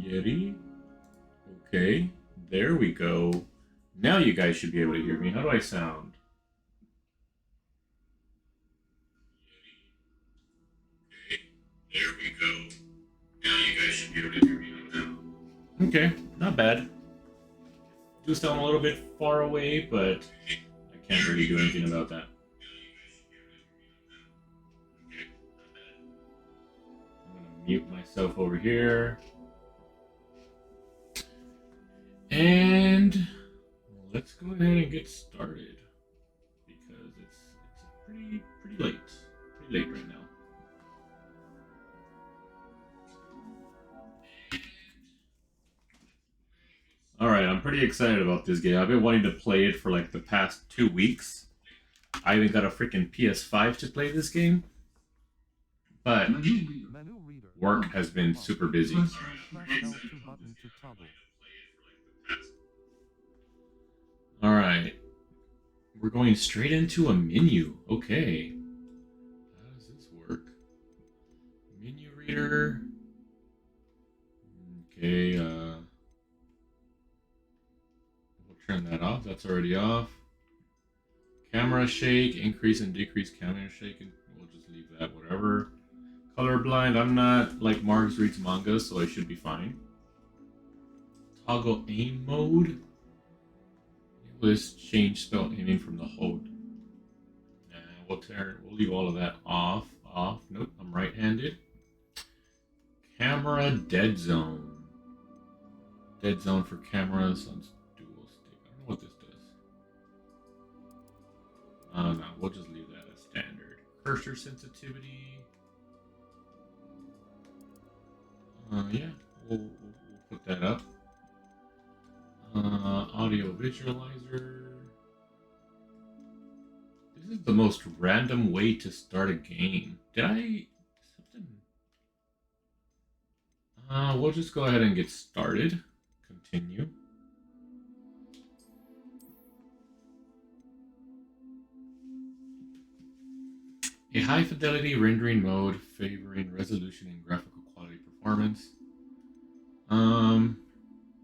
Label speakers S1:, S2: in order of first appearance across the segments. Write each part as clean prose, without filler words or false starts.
S1: Yeti. Okay, there we go. Now you guys should be able to hear me. How do I sound? There we go. Now you guys should be able to hear me now. Okay, not bad. Do sound a little bit far away, but I can't really do anything about that. I'm gonna mute myself over here. And let's go ahead and get started because it's pretty late right now. All right, I'm pretty excited about this game. I've been wanting to play it for like the past 2 weeks. I even got a freaking PS5 to play this game, but work has been super busy. All right, we're going straight into a menu. Okay, how does this work? Menu reader. Okay, we'll turn that off. That's already off. Camera shake, increase and decrease camera shake, and we'll just leave that, whatever. Colorblind, I'm not like Marx reads manga, so I should be fine. Toggle aim mode. Let's change spell aiming from the hold. And we'll leave all of that off. Nope, I'm right-handed. Camera dead zone. Dead zone for cameras on dual stick. I don't know what this does. No, we'll just leave that as standard. Cursor sensitivity. Yeah, we'll put that up. Audio visualizer. This is the most random way to start a game. Did I something? We'll just go ahead and get started. Continue. A high fidelity rendering mode favoring resolution and graphical quality performance.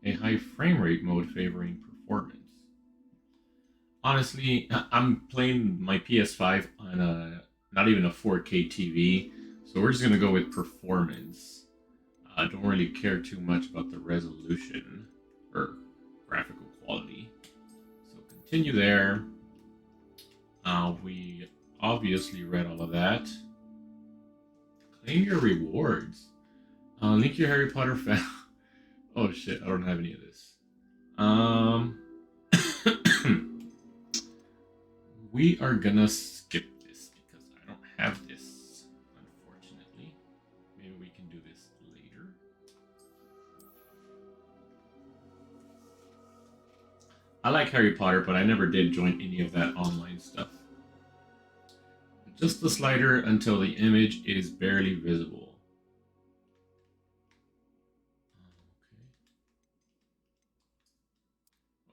S1: A high frame rate mode favoring performance. Honestly, I'm playing my PS5 on not even a 4K TV, so we're just gonna go with performance. I don't really care too much about the resolution or graphical quality. So continue there. We obviously read all of that. Claim your rewards. Link your Harry Potter fan. Oh shit, I don't have any of this. We are gonna skip this because I don't have this, unfortunately. Maybe we can do this later. I like Harry Potter, but I never did join any of that online stuff. Just the slider until the image is barely visible.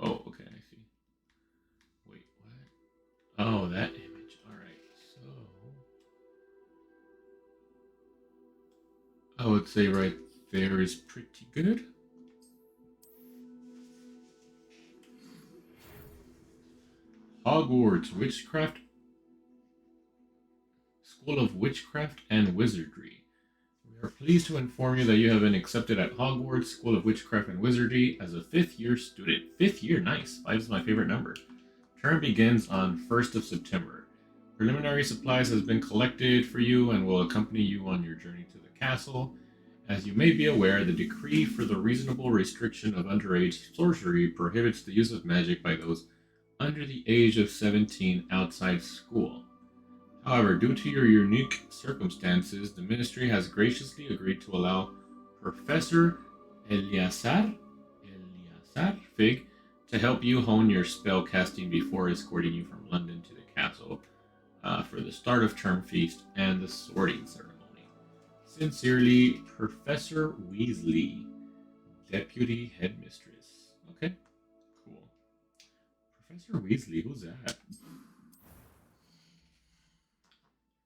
S1: Oh, okay, I see. Wait, what? Oh, that image. Alright, so I would say right there is pretty good. Hogwarts Witchcraft School of Witchcraft and Wizardry. We are pleased to inform you that you have been accepted at Hogwarts School of Witchcraft and Wizardry as a 5th year student. 5th year, nice. 5 is my favorite number. Term begins on 1st of September. Preliminary supplies has been collected for you and will accompany you on your journey to the castle. As you may be aware, the decree for the reasonable restriction of underage sorcery prohibits the use of magic by those under the age of 17 outside school. However, due to your unique circumstances, the ministry has graciously agreed to allow Professor Eliasar Fig to help you hone your spell casting before escorting you from London to the castle for the start of term feast and the sorting ceremony. Sincerely, Professor Weasley, Deputy Headmistress. Okay, cool. Professor Weasley, who's that?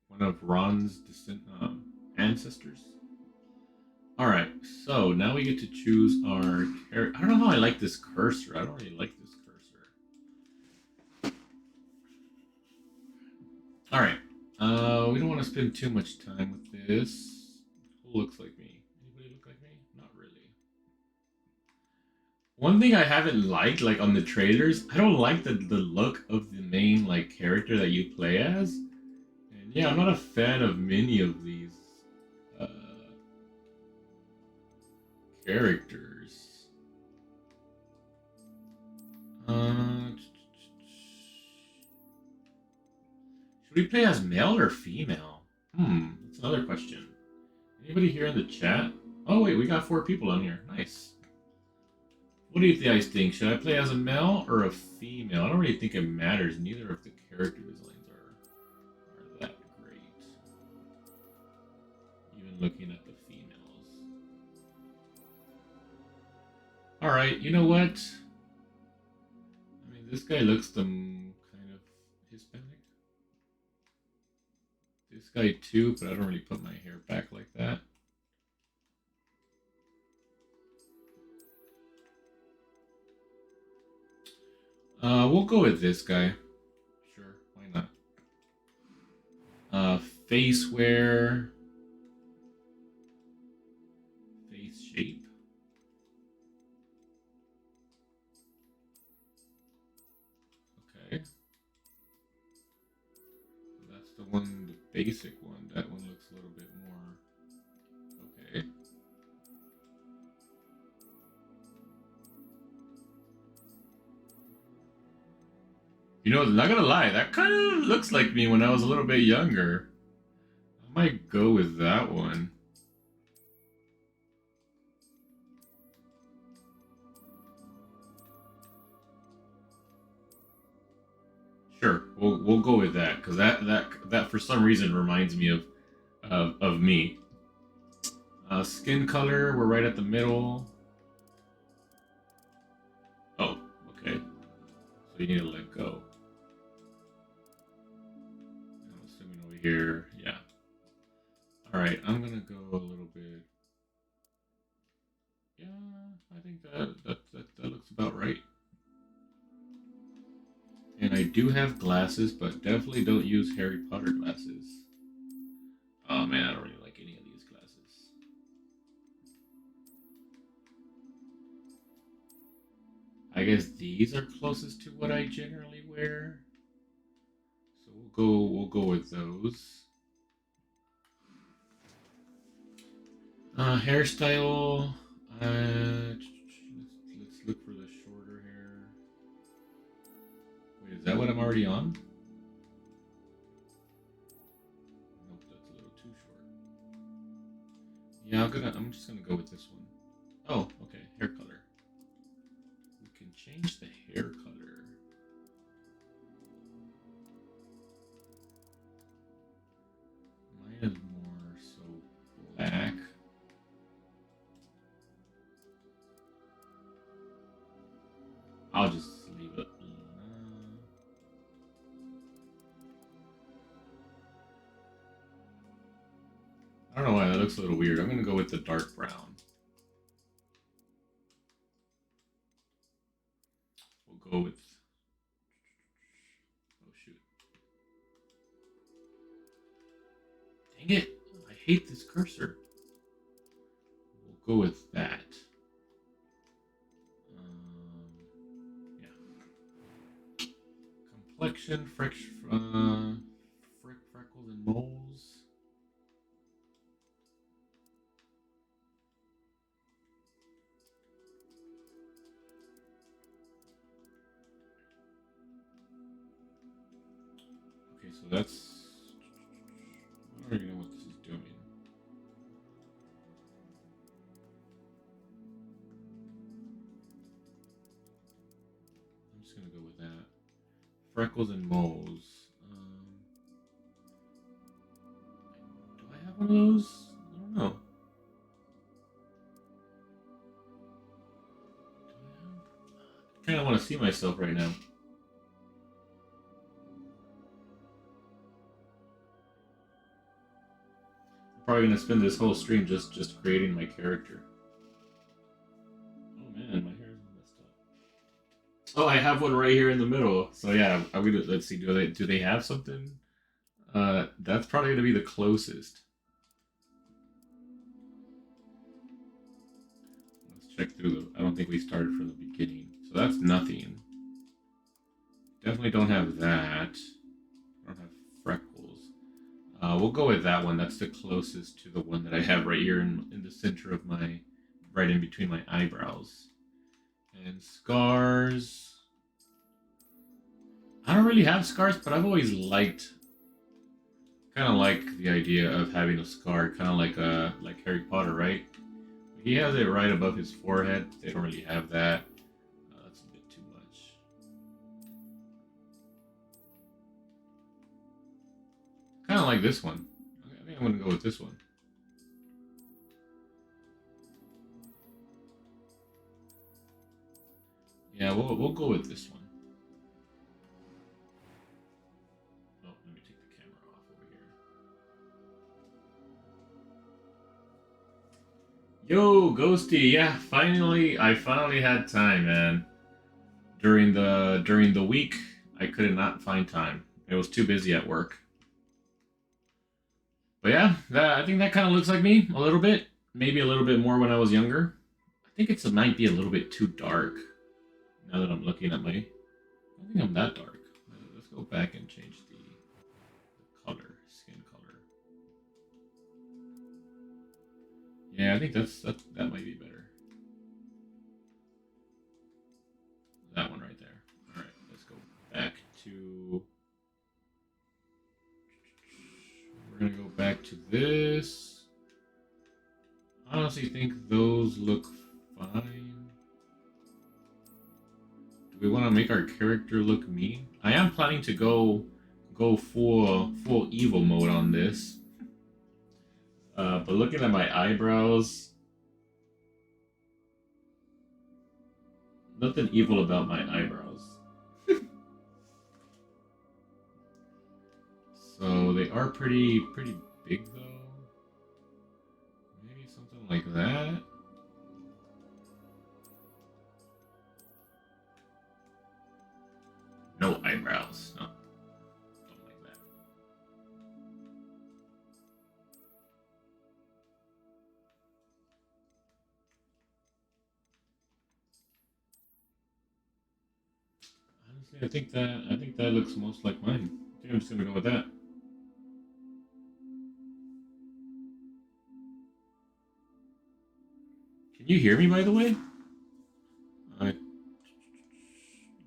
S1: One of Ron's ancestors. Alright, so now we get to choose our character. I don't know how I like this cursor. I don't really like this cursor. Alright, we don't want to spend too much time with this. Who looks like me? Anybody look like me? Not really. One thing I haven't liked, like on the trailers, I don't like the look of the main like character that you play as. And yeah, I'm not a fan of many of these uh, characters. Should we play as male or female? That's another question. Anybody here in the chat? Oh wait, we got 4 people on here. Nice. What do you guys think? Should I play as a male or a female? I don't really think it matters. Neither of the character designs are that great. Even looking at the females. Alright, you know what? I mean, this guy looks kind of Hispanic. This guy too, but I don't really put my hair back like that. We'll go with this guy. Sure, why not? Face wear. Face shape. Okay. That's the one, the basic one. That one looks a little bit more. Okay. You know, not gonna lie, that kind of looks like me when I was a little bit younger. I might go with that one. Sure, we'll go with that because that for some reason reminds me of me. Skin color, we're right at the middle. Oh, okay. So you need to let go. I'm assuming over here, yeah. All right, I'm gonna go a little bit. Yeah, I think that looks about right. And I do have glasses, but definitely don't use Harry Potter glasses. Oh man, I don't really like any of these glasses. I guess these are closest to what I generally wear. So we'll go with those. Hairstyle. Let's look for the shorter hair. Wait, is that what I'm already on? Nope, that's a little too short. Yeah, I'm just gonna go with this one. Oh, okay, hair color. We can change the hair color. Mine is more so black. I'll just leave it. I don't know why that looks a little weird. I'm gonna go with the dark brown. We'll go with. Oh shoot! Dang it! I hate this cursor. We'll go with that. Yeah. Complexion, freckles and moles. Okay, so that's. I don't even know what this is doing. I'm just gonna go with that. Freckles and moles. Do I have one of those? I don't know. I kind of want to see myself right now. probably gonna spend this whole stream just creating my character. Oh man, my hair is messed up. Oh, I have one right here in the middle. So yeah, let's see. Do they have something? That's probably gonna be the closest. Let's check through the. I don't think we started from the beginning, so that's nothing. Definitely don't have that. I don't have freckles. We'll go with that one. That's the closest to the one that I have right here in the center of my, right in between my eyebrows. And scars. I don't really have scars, but I've always liked, kind of like the idea of having a scar, kind of like Harry Potter, right? He has it right above his forehead. They don't really have that. That's a bit too much. Kind of like this one. I think I'm gonna go with this one. Yeah, we'll go with this one. Oh, let me take the camera off over here. Yo, Ghosty, yeah, I finally had time, man. During the week, I could not find time. It was too busy at work. But yeah, I think that kind of looks like me a little bit. Maybe a little bit more when I was younger. I think it might be a little bit too dark. Now that I'm looking at my... I don't think I'm that dark. Let's go back and change the color, skin color. Yeah, I think that might be better. That one right there. Alright, let's go back to... We're gonna go back to this. I honestly think those look fine. Do we want to make our character look mean? I am planning to go full evil mode on this. But looking at my eyebrows, nothing evil about my eyebrows. So they are pretty big though. Maybe something like that. No eyebrows. No. Don't like that. Honestly, I think that looks most like mine. I think I'm just gonna go with that. Can you hear me, by the way?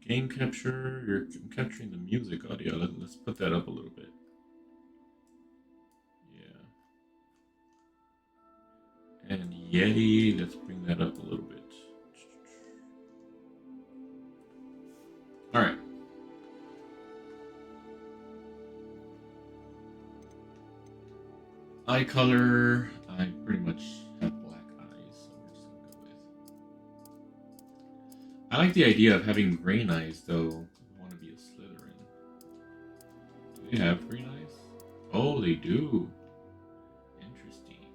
S1: Game capture. I'm capturing the music audio. Let's put that up a little bit. Yeah. And Yeti. Let's bring that up a little bit. All right. Eye color. I pretty much have black eyes, so we're just gonna go with. I like the idea of having green eyes, though. I want to be a Slytherin. Do they have green eyes? Oh, they do. Interesting.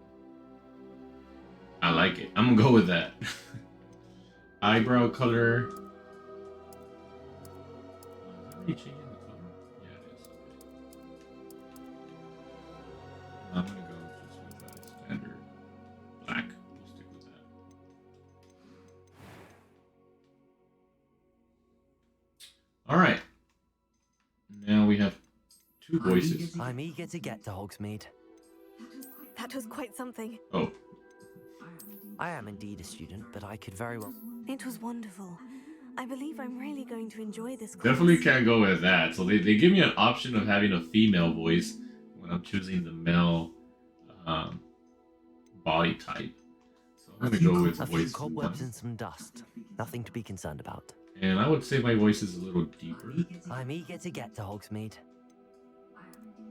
S1: I like it. I'm gonna go with that. Eyebrow color. Is that already changing the color? Yeah, it is. Okay. I'm gonna go just with standard black. We'll stick with that. All right. Now we have two voices.
S2: I'm eager to get to Hogsmeade.
S3: That was quite something.
S1: Oh.
S2: I am indeed a student, but I could very well...
S3: It was wonderful. I believe I'm really going to enjoy this class.
S1: Definitely can't go with that. So they give me an option of having a female voice when I'm choosing the male body type. So I'm going to go with
S2: A few
S1: voice
S2: cobwebs
S1: 1.
S2: and some dust. Nothing to be concerned about.
S1: And I would say my voice is a little deeper.
S2: I'm eager to get to Hogsmeade.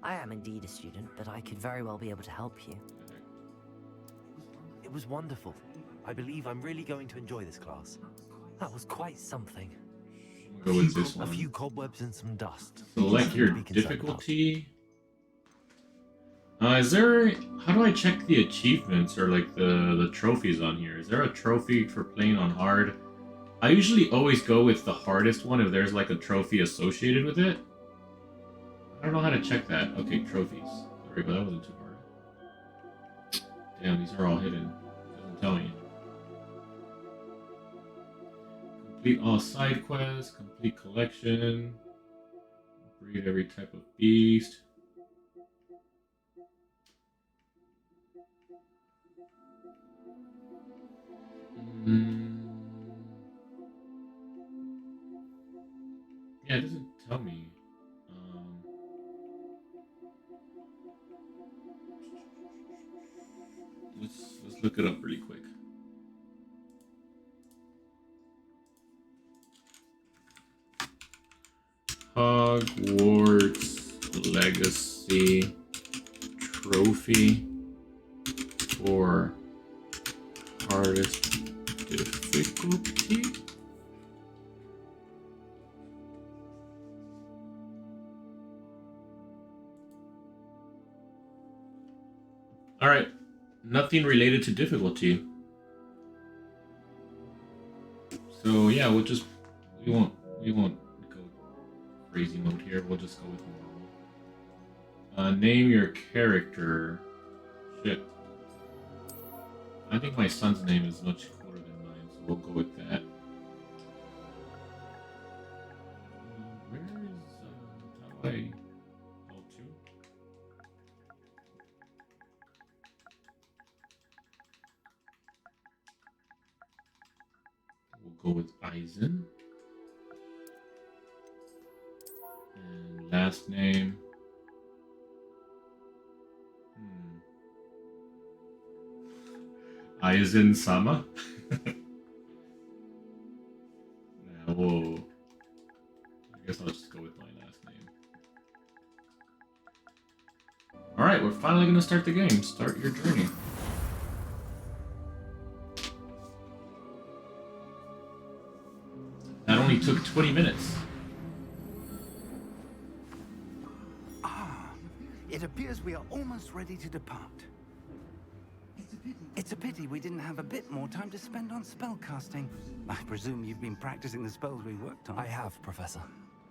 S2: I am indeed a student, but I could very well be able to help you. It was wonderful. I believe I'm really going to enjoy this class. That was quite something.
S1: I'm going to go with this
S2: A
S1: one.
S2: few cobwebs and some dust.
S1: Select
S2: Nothing
S1: your
S2: to be concerned
S1: difficulty. Is there? How do I check the achievements or like the trophies on here? Is there a trophy for playing on hard? I usually always go with the hardest one if there's like a trophy associated with it. I don't know how to check that. Okay, trophies. There we go. That wasn't too hard. Damn, these are all hidden. Doesn't tell me. Complete all side quests. Complete collection. Breed every type of beast. Yeah, it doesn't tell me. Let's look it up really quick. Hogwarts Legacy Trophy for hardest difficulty. All right, nothing related to difficulty. So yeah, we won't go crazy mode here. We'll just go with normal. Name your character. Shit. I think my son's name is much cooler than mine, so we'll go with that. Where is how do I L2? We'll go with Eisen. And last name. Aizen Sama? Nah, whoa. I guess I'll just go with my last name. Alright, we're finally gonna start the game. Start your journey. That only took 20 minutes.
S4: It appears we are almost ready to depart. It's a pity we didn't have a bit more time to spend on spellcasting. I presume you've been practicing the spells we worked on.
S2: I have, Professor.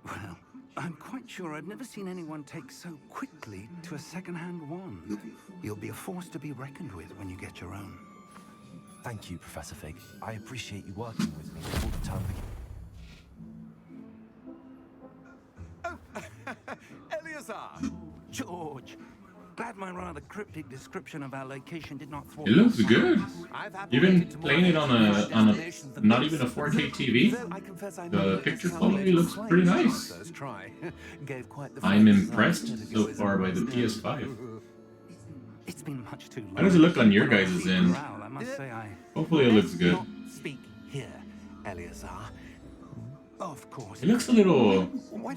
S4: Well, I'm quite sure I've never seen anyone take so quickly to a second-hand wand. You'll be a force to be reckoned with when you get your own.
S2: Thank you, Professor Fig. I appreciate you working with me all the time.
S4: Eleazar! George! Glad my rather cryptic description of our location did not thwart.
S1: It looks good. You've been playing it on a not even a 4K TV. The picture quality looks pretty nice. I'm impressed so far by the PS5.
S4: It's been much too long.
S1: How does it look on your guys' end?
S4: I must say
S1: Hopefully it looks good.
S4: Speak here, Eleazar. Of course.
S1: It looks a little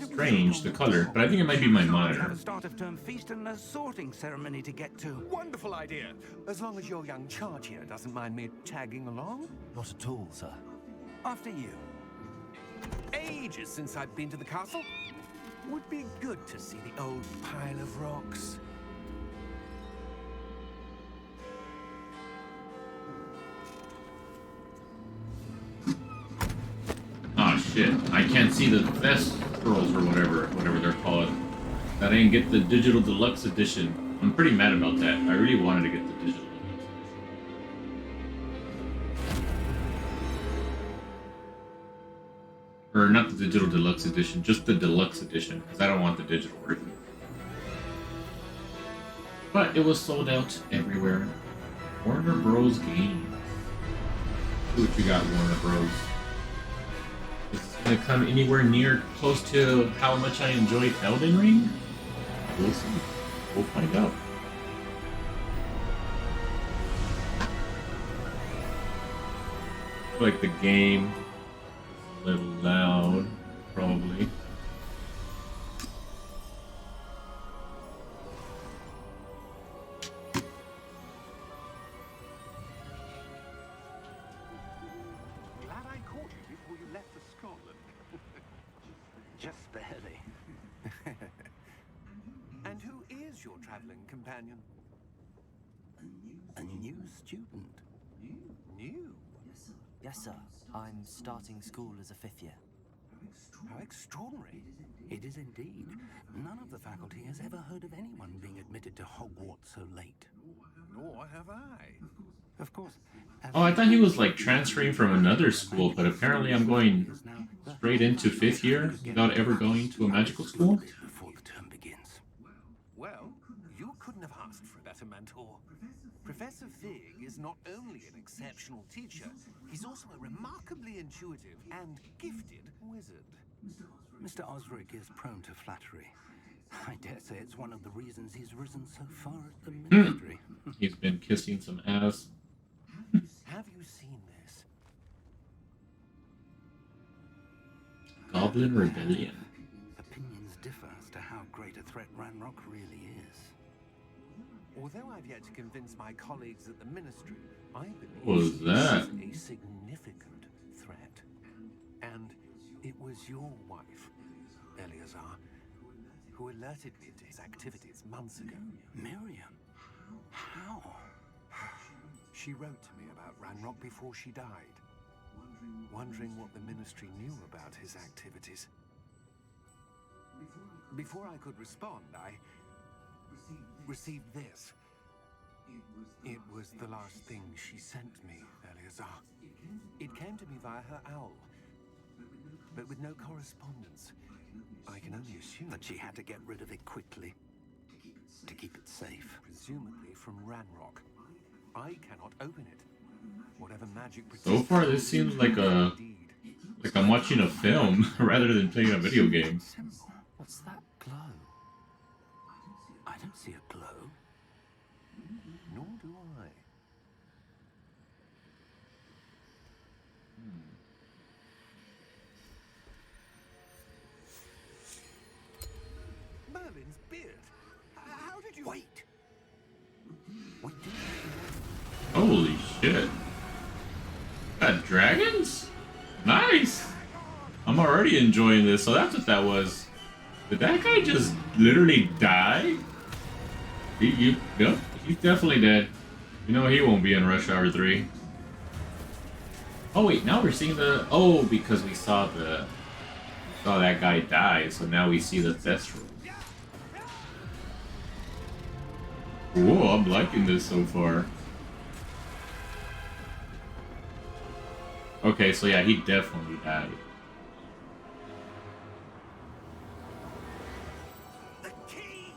S1: strange, the color, but I think it might be my monitor.
S4: A start of term feast and a sorting ceremony to get to.
S5: Wonderful idea. As long as your young charge here doesn't mind me tagging along.
S2: Not at all, sir.
S4: After you.
S5: Ages since I've been to the castle. Would be good to see the old pile of rocks.
S1: Ah, shit. I can't see the Vest Pearls or whatever they're called. That I didn't get the Digital Deluxe Edition. I'm pretty mad about that. I really wanted to get the Digital Deluxe Edition. Or not the Digital Deluxe Edition, just the Deluxe Edition, because I don't want the digital version. But it was sold out everywhere. Warner Bros. Games. See what you got, Warner Bros. Is this gonna come anywhere near close to how much I enjoyed Elden Ring? We'll see. We'll find out. I feel like the game is a little loud, probably.
S4: Glad I caught you before you left for Scotland. Just barely.
S5: And who is your traveling companion?
S4: A new student.
S5: New?
S2: Yes, sir. I'm starting school as a 5th year.
S5: How extraordinary.
S4: It is indeed. None of the faculty has ever heard of anyone being admitted to Hogwarts so late.
S5: Nor have I.
S4: Of course.
S1: Oh, I thought he was like transferring from another school, but apparently I'm going straight into 5th year without ever going to a magical school.
S4: Before the term begins.
S5: Well, you couldn't have asked for a better mentor. Professor Fig is not only an exceptional teacher, he's also a remarkably intuitive and gifted wizard.
S4: Mr. Osric is prone to flattery. I dare say it's one of the reasons he's risen so far at the ministry.
S1: He's been kissing some ass.
S5: Have you seen this?
S1: Goblin Rebellion.
S4: Opinions differ as to how great a threat Ranrock really is.
S5: Although I've yet to convince my colleagues at the ministry, I believe
S1: What was that?
S5: it's a significant threat. And it was your wife, Eleazar, who alerted me to his activities months ago.
S4: Miriam? How?
S5: She wrote to me about Ranrock before she died, wondering what the ministry knew about his activities. Before I could respond, I received this. It was the last thing she sent me, Eleazar. It came to me via her owl, but with no correspondence. I can only assume
S4: That she had to get rid of it quickly to keep it safe.
S5: presumably from Ranrock. I cannot open it. Whatever magic
S1: So far, this seems like I'm watching a film rather than playing a video game.
S2: What's that glow?
S4: I don't see a glow.
S5: Nor do I. Merlin's beard. How did you...
S4: Wait! We do
S1: Holy shit. Got dragons? Nice! I'm already enjoying this, so that's what that was. Did that guy just literally die? Yep, he's definitely dead. You know he won't be in Rush Hour 3. Oh wait, now we're seeing the... Oh, because we saw that guy die, so now we see the Thestral. Whoa, I'm liking this so far. Okay, so yeah, he definitely died.
S5: The key!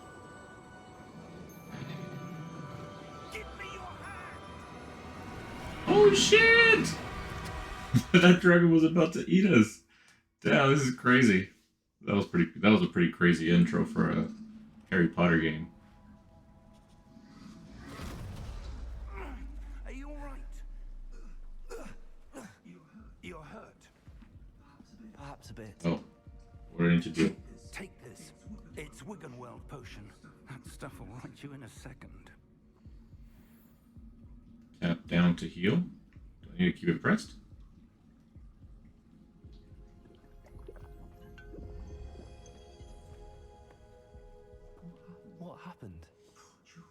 S5: Give me your hand!
S1: Oh shit! That dragon was about to eat us. Damn, this is crazy. That was a pretty crazy intro for a Harry Potter game.
S4: Are you alright? You're hurt.
S2: Perhaps a bit.
S1: Oh, what do I need to do?
S4: Take this. It's Wiggenweld potion. That stuff will right you in a second.
S1: Tap down to heal. Do I need to keep it pressed?
S2: What happened?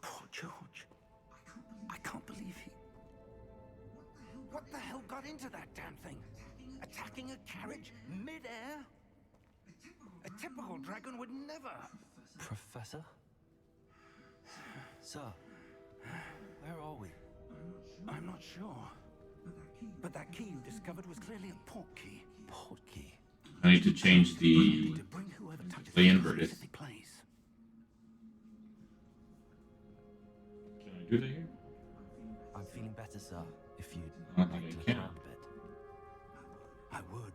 S4: Poor George. I can't believe he... What the hell got into that damn thing? Attacking a carriage mid-air? A typical dragon would never...
S2: Professor? Sir, where are we?
S4: I'm not sure. But that key you discovered was clearly a port key.
S2: Port key.
S1: I need to change the
S4: To bring whoever touches
S1: the
S4: it to a
S1: inverted.
S4: specific place.
S1: Can I do that here?
S2: I'm feeling better, sir. If you'd
S1: I
S2: like
S1: think
S2: to
S1: I
S2: look
S1: can.
S2: around a bit.
S4: I would.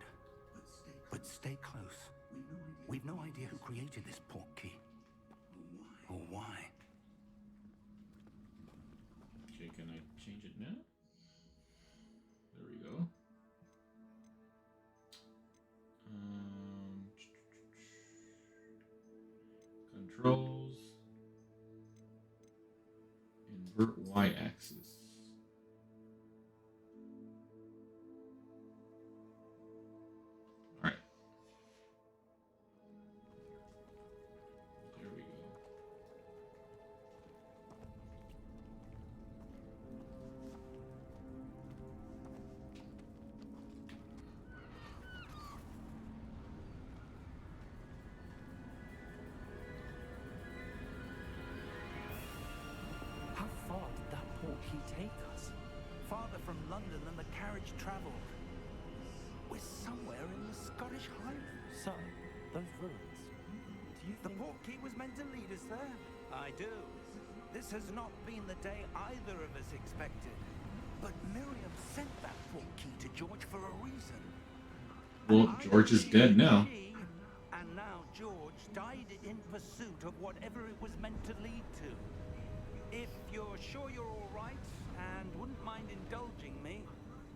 S4: But stay close. We've no idea who created this port key. Or why.
S1: Okay, can I change it now? There we go. Controls. Invert y-axis. Alright. There we go.
S4: London than the carriage travelled. We're somewhere in the Scottish Highlands.
S2: So, those ruins. Do you
S4: The
S2: think...
S4: portkey was meant to lead us there? I do. This has not been the day either of us expected. But Miriam sent that portkey to George for a reason.
S1: Well, George is dead now.
S4: And now George died in pursuit of whatever it was meant to lead to. If you're sure you're all right and wouldn't mind indulging me,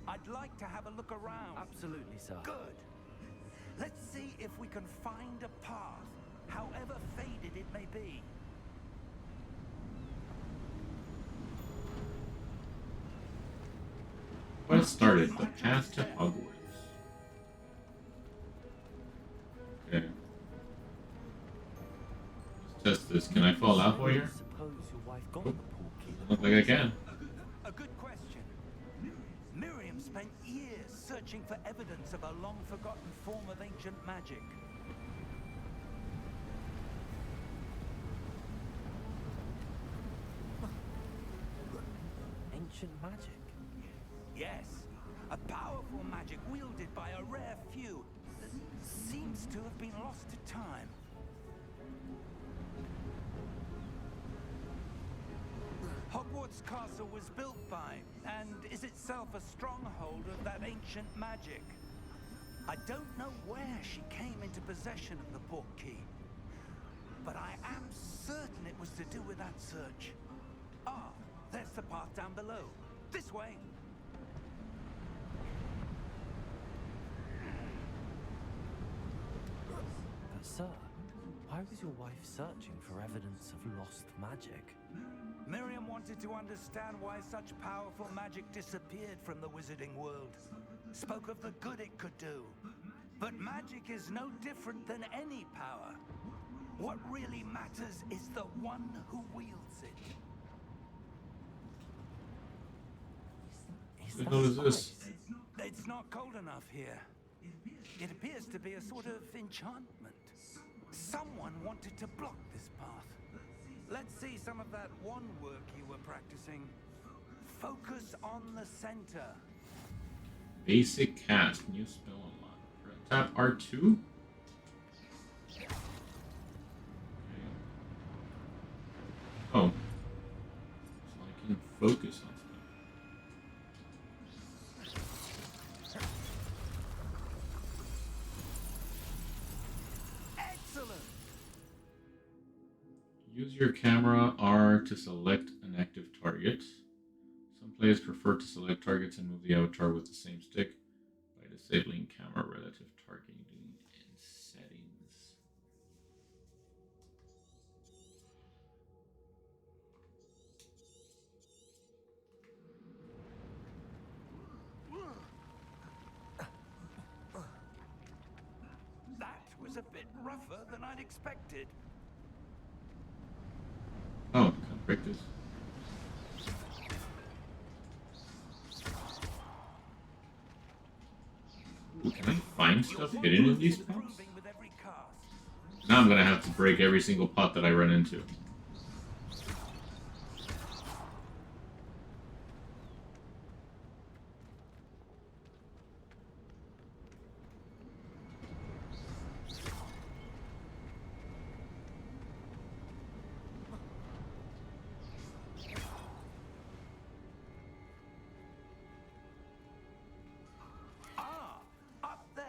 S4: I'd like to have a look around.
S2: Absolutely, sir.
S4: Good. Let's see if we can find a path, however faded it may be.
S1: Quest started. The path to Hogwarts. Okay. Let's test this. Can I fall out while here?
S2: Suppose your wife got the portkey.
S1: Look like I can.
S4: A good question. Miriam spent years searching for evidence of a long-forgotten form of ancient magic.
S2: Ancient magic.
S4: Yes, a powerful magic wielded by a rare few that seems to have been lost to time. Hogwarts Castle was built by, and is itself a stronghold of that ancient magic. I don't know where she came into possession of the portkey, but I am certain it was to do with that search. Ah, there's the path down below. This way.
S2: But sir, why was your wife searching for evidence of lost magic?
S4: Miriam wanted to understand why such powerful magic disappeared from the wizarding world. Spoke of the good it could do. But magic is no different than any power. What really matters is the one who wields it.
S2: Is
S1: What the
S2: that
S1: hell is this?
S2: spice?
S4: It's not cold enough here. It appears to be a sort of enchantment. Someone wanted to block this path. Let's see some of that one work you were practicing. Focus on the center.
S1: Basic cast. New spell unlocked. Tap R2. Okay. Oh. So I can focus on stuff.
S4: Excellent!
S1: Use your camera R to select an active target. Some players prefer to select targets and move the avatar with the same stick by disabling camera relative targeting in settings.
S4: That was a bit rougher than I'd expected.
S1: Oh, can't break this. Ooh, can I find stuff hidden in these pots?
S4: Improving with every cast.
S1: Now I'm gonna have to break every single pot that I run into.
S4: Ah, up there.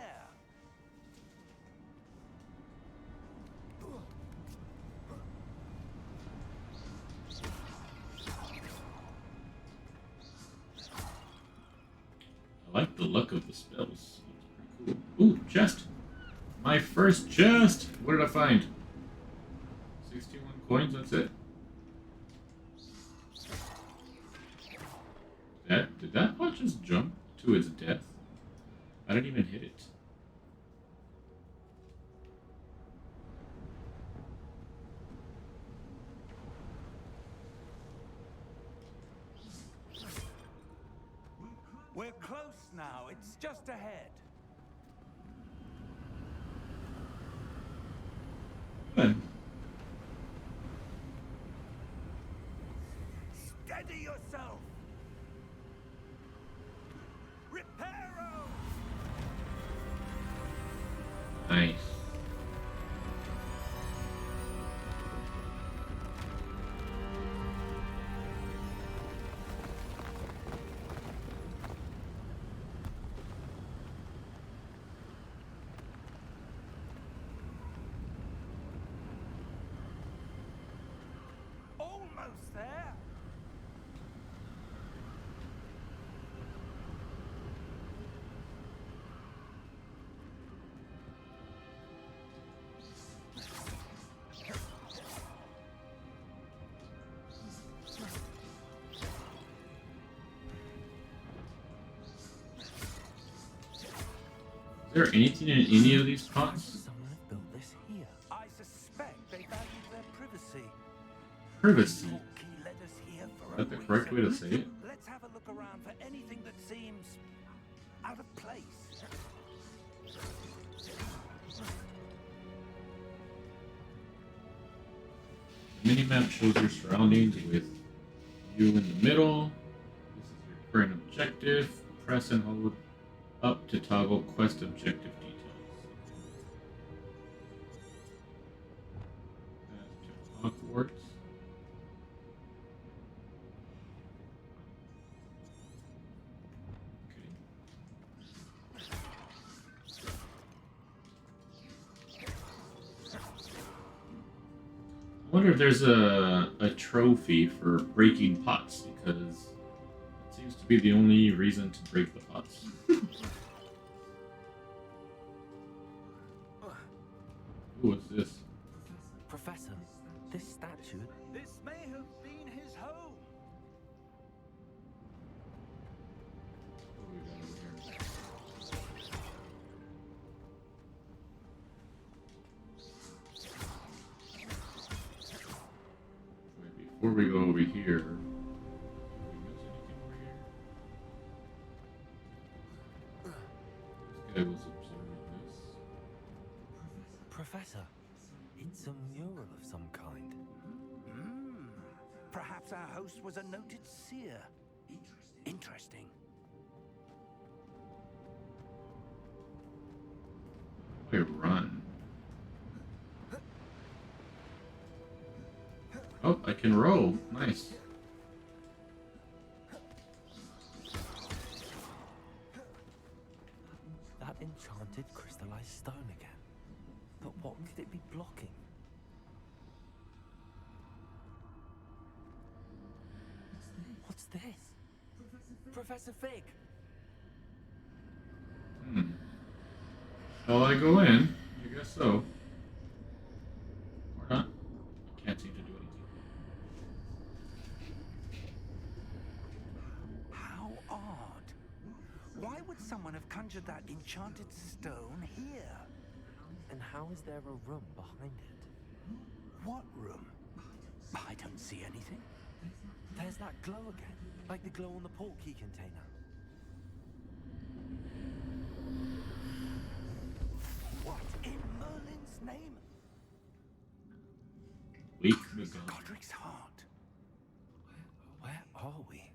S1: I like the look of the spells. It's pretty cool. Ooh, chest! My first chest! What did I find? 61 coins, that's it. Did that pot just jump to its death? I didn't even hit it.
S4: We're close now. It's just ahead.
S1: Good.
S4: Steady yourself. Almost there.
S1: Is there anything in any of these pots?
S5: Someone have built this here.
S4: I suspect they valued their privacy.
S1: Privacy.
S4: Portkey led us here for
S1: Is that the
S4: a
S1: correct way to
S4: reason.
S1: say it?
S4: Let's have a look around for anything that seems out of place.
S1: The minimap shows your surroundings with you in the middle. This is your current objective. Press and hold up to toggle quest objective details. Path to Hogwarts. I wonder if there's a trophy for breaking pots, because it seems to be the only reason to break the pots. Ooh, what's this?
S5: Professor, this statue.
S4: This may have been his home.
S1: What do we got over here? Wait, before we go over here, did we miss anything over here? This guy was observing this.
S5: Professor, it's a mural of some kind.
S4: Perhaps our host was a noted seer. Interesting.
S1: I run. Oh, I can roll. Nice.
S5: That enchanted crystallized stone again. But what could it be blocking? What's this? Professor Fig!
S1: Shall I go in? I guess so. Or not? I can't seem to do anything.
S4: How odd. Why would someone have conjured that enchanted stone here?
S5: And how is there a room behind it?
S4: What room? I don't see anything.
S5: There's that glow again, like the glow on the portkey container.
S4: What in Merlin's name?
S1: Wake the god.
S4: Godric's heart.
S5: Where are we?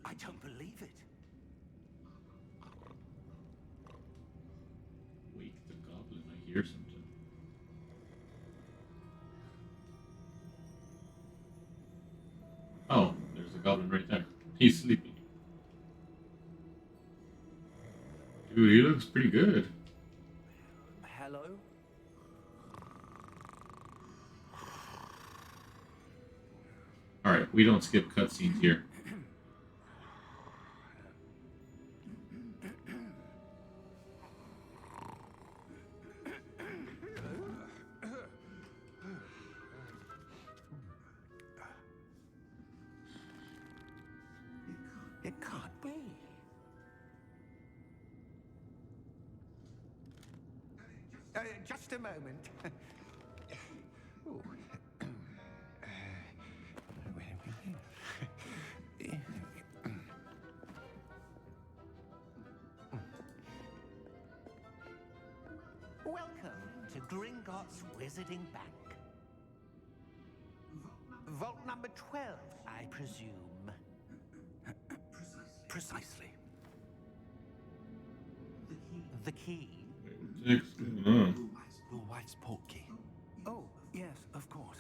S4: I don't believe it.
S1: Wake the goblin. I hear something. Oh, there's a goblin right there. He's sleeping. Dude, he looks pretty good.
S5: Hello?
S1: Alright, we don't skip cutscenes here.
S4: It can't be. Just a moment. Ooh. Welcome to Gringotts Wizarding Bank. Vault number 12, I presume. Precisely. The key.
S1: What's going on?
S5: Your wife's portkey.
S4: Oh, yes, of course.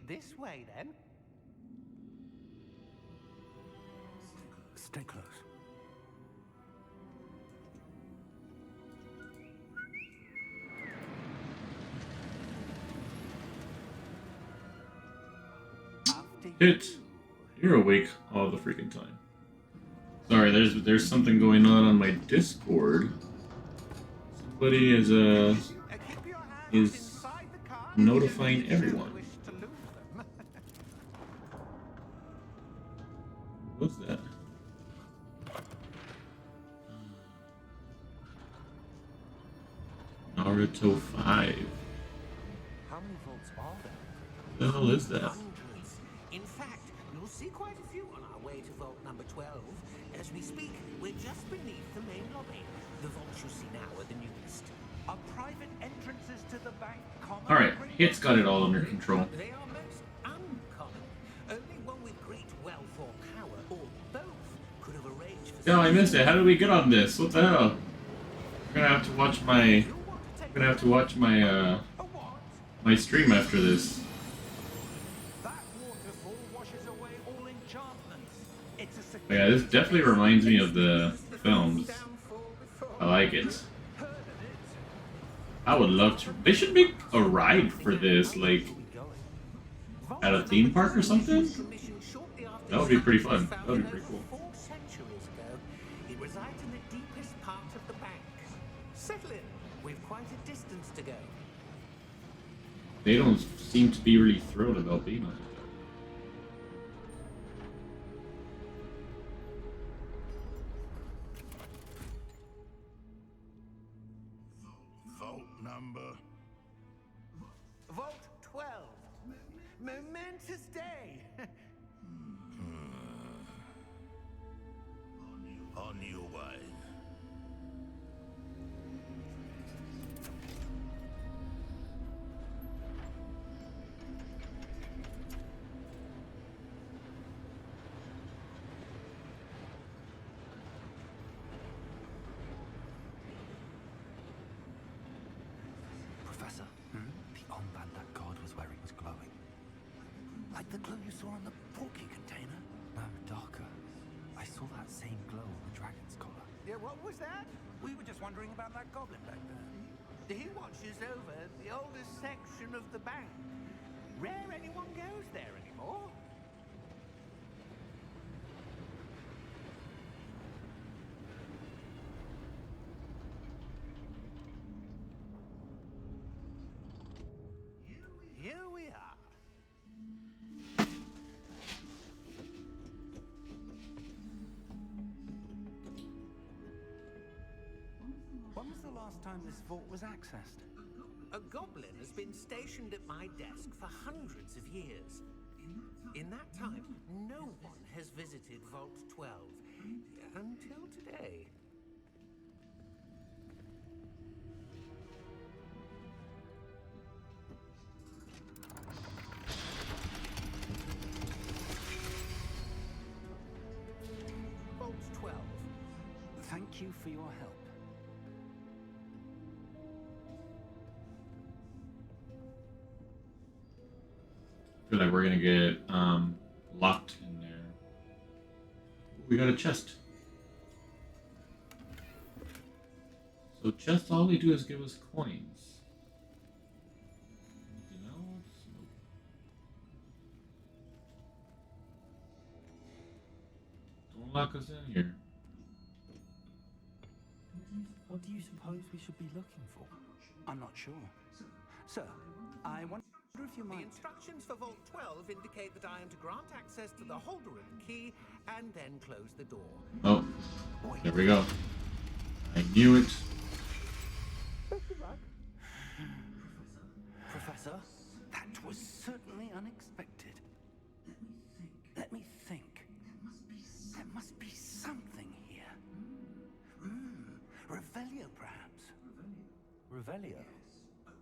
S4: This way, then. Stay close.
S5: do
S1: Hit. You're awake all the freaking time. Sorry, there's something going on my Discord. Somebody is
S5: keep your hands
S1: is
S5: inside the car
S1: notifying
S5: if you
S1: everyone.
S5: wish to lose them.
S1: What's that? Naruto 5.
S2: How many vaults are there?
S1: What the hell is that?
S6: Hundreds. In fact, you'll see quite a few on our way to vault number 12. As we speak, we're just beneath the main lobby. The vaults you see now are the newest.
S4: Are private entrances to the bank common?
S1: Alright, Hit's got it all under control.
S6: They are most uncommon. Only one with great wealth or power, or both, could have arranged for...
S1: Yo, I missed it. How did we get on this? What the hell? I'm gonna have to watch my my stream after this.
S4: That waterfall washes away all enchantments. It's a
S1: But yeah, this definitely reminds me of the films. I like it. I would love to. They should make a ride for this, like at a theme park or something. That would be pretty fun. That would be pretty cool.
S6: 4 centuries ago, it resides in the deepest part of the bank. Settle in. We've quite a distance to go.
S1: They don't seem to be really thrilled about being on it.
S4: Vault number.
S5: Vault 12. Momentous day.
S4: On your way.
S5: Professor, the armband that guard was wearing was glowing.
S4: Like the glow you saw on the porky container?
S5: No, darker. I saw that same glow on the dragon's collar.
S4: Yeah, what was that? We were just wondering about that goblin back there.
S6: He watches over the oldest section of the bank. Rare anyone goes there anymore. Here we are.
S4: When was the last time this vault was accessed?
S6: A goblin has been stationed at my desk for hundreds of years. In that time, no one has visited Vault 12 until today. Vault 12.
S4: Thank you for your help.
S1: I feel like we're gonna get locked in there. We got a chest. So chests, all they do is give us coins. Anything else? Nope. Don't lock us in here.
S5: What do you suppose we should be looking for?
S4: I'm not sure. Sir, I wonder if you
S6: The
S4: might...
S6: instructions for Vault 12 indicate that I am to grant access to the holder of the key and then close the door.
S1: Oh, there we go. I knew it.
S4: Professor, that was certainly unexpected. Let me think. There must be something here. Revelio, perhaps.
S5: Revelio?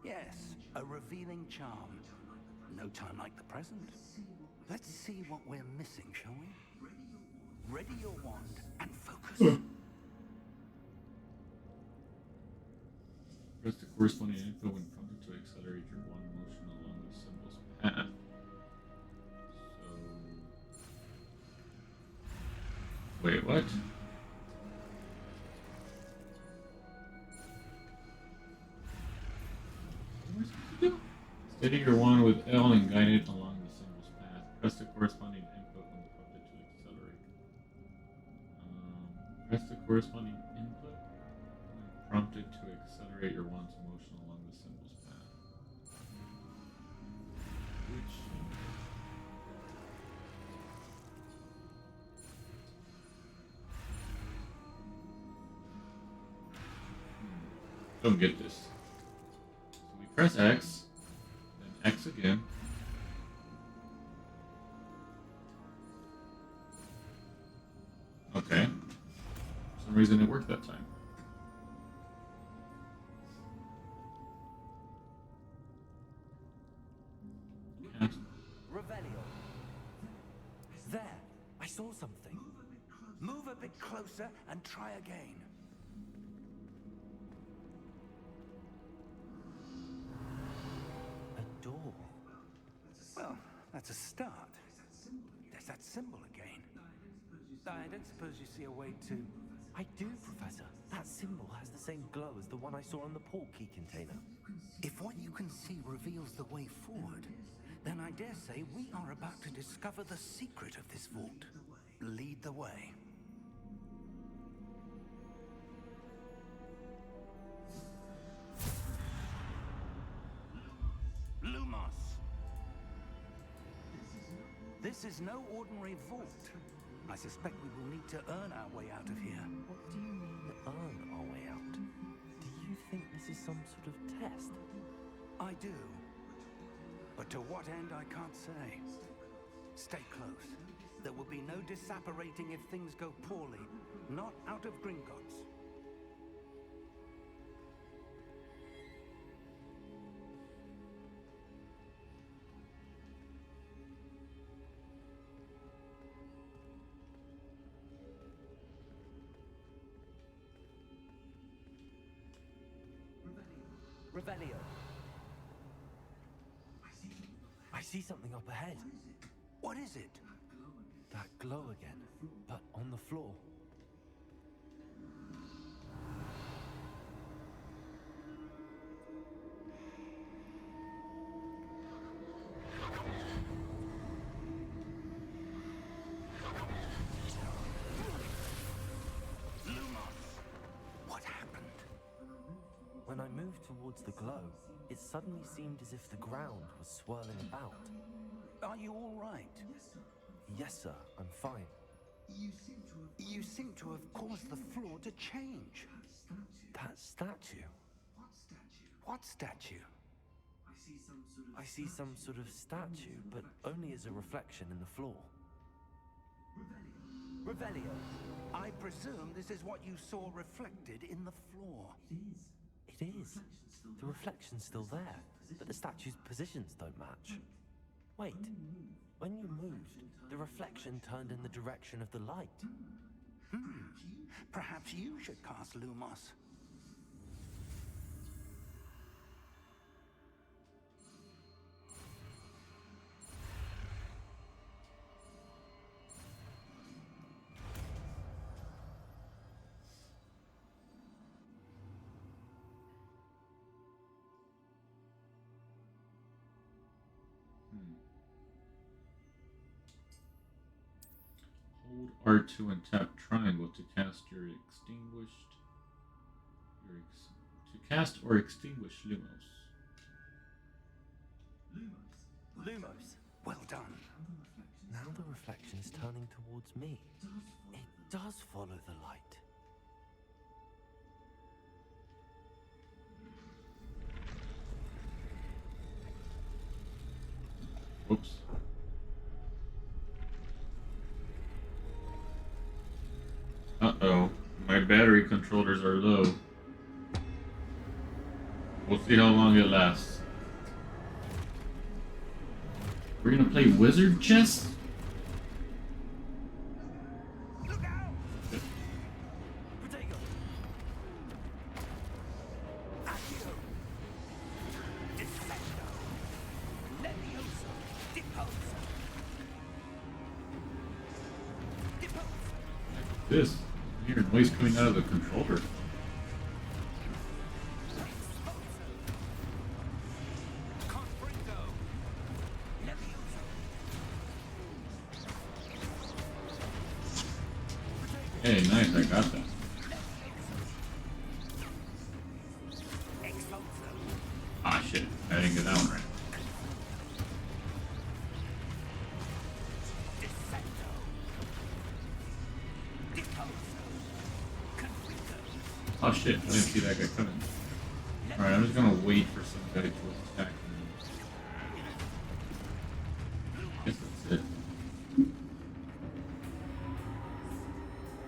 S4: Yes, a revealing charm. No time like the present. Let's see what we're missing, shall we? Ready your wand and focus.
S1: Press the corresponding info when prompted to accelerate your wand motion along the symbol's path. So... Wait, what? What am I supposed to do? Steady your wand with L and guide it along the symbol's path. Press the corresponding input when prompted to accelerate. Press the corresponding input when prompted to accelerate your wand's motion along the symbol's path. Which... Don't get this. So we press X, then X again. Okay. For some reason it worked that time. Cast.
S4: Revelio. There, I saw something. Move a bit closer and try again. A door. Well, that's a start. There's that symbol again. I don't suppose you see a way to...
S2: I do, Professor. That symbol has the same glow as the one I saw on the port key container.
S4: If what you can see reveals the way forward, then I dare say we are about to discover the secret of this vault. Lead the way. Lumos! This is no ordinary vault. I suspect we will need to earn our way out of here.
S2: What do you mean, earn our way out? Do you think this is some sort of test?
S4: I do. But to what end, I can't say. Stay close. There will be no disapparating if things go poorly. Not out of Gringotts.
S2: Revelio. I see something up ahead.
S4: What is it?
S2: That glow again, but on the floor.
S4: What happened?
S2: When I moved towards the glow, it suddenly seemed as if the ground was swirling about.
S4: Are you all right?
S2: Yes, sir, I'm fine.
S4: You seem to have caused the floor to change.
S2: That statue?
S4: What statue?
S2: I see some sort of statue, but only as a reflection in the floor.
S4: Revelio. I presume this is what you saw reflected in the floor.
S2: It is. The reflection's still there, but the statue's positions don't match. Wait, when you moved, the reflection turned in the direction of the light.
S4: Perhaps you should cast Lumos.
S1: Hold R2 and tap triangle to cast your cast or extinguish Lumos.
S2: Lumos.
S4: Well done.
S2: Now the reflection's turning towards me. It does follow the light.
S1: Whoops. Uh-oh. My battery controllers are low. We'll see how long it lasts. We're gonna play wizard chess?
S4: Look out!
S2: Protego!
S4: Accio! Defendo! Levioso! Deposa! Deposa!
S1: This. I hear noise coming out of the controller. Hey, nice, I got that. Ah, shit. I didn't get that one right. Oh shit, I didn't see that guy coming. Alright, I'm just gonna wait for some guy to attack me. Guess that's it.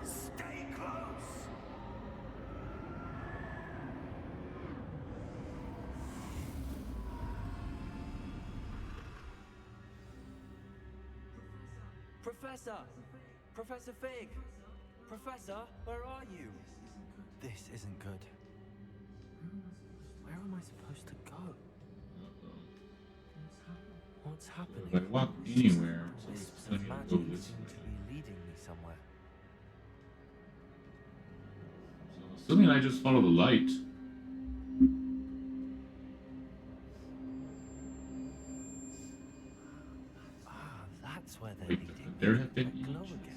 S4: Stay close.
S2: Professor! Professor Fig! Professor, where are you? This isn't good. Where am I supposed to go? What's happening?
S1: If I walk anywhere,
S2: Wisps
S1: it's
S2: of
S1: telling me to
S2: magic
S1: go this
S2: seem to
S1: way.
S2: be leading me somewhere.
S1: So assuming I just follow the light.
S2: Ah, that's where they're
S1: Wait,
S2: leading me.
S1: there have been
S2: I glow
S1: images.
S2: again.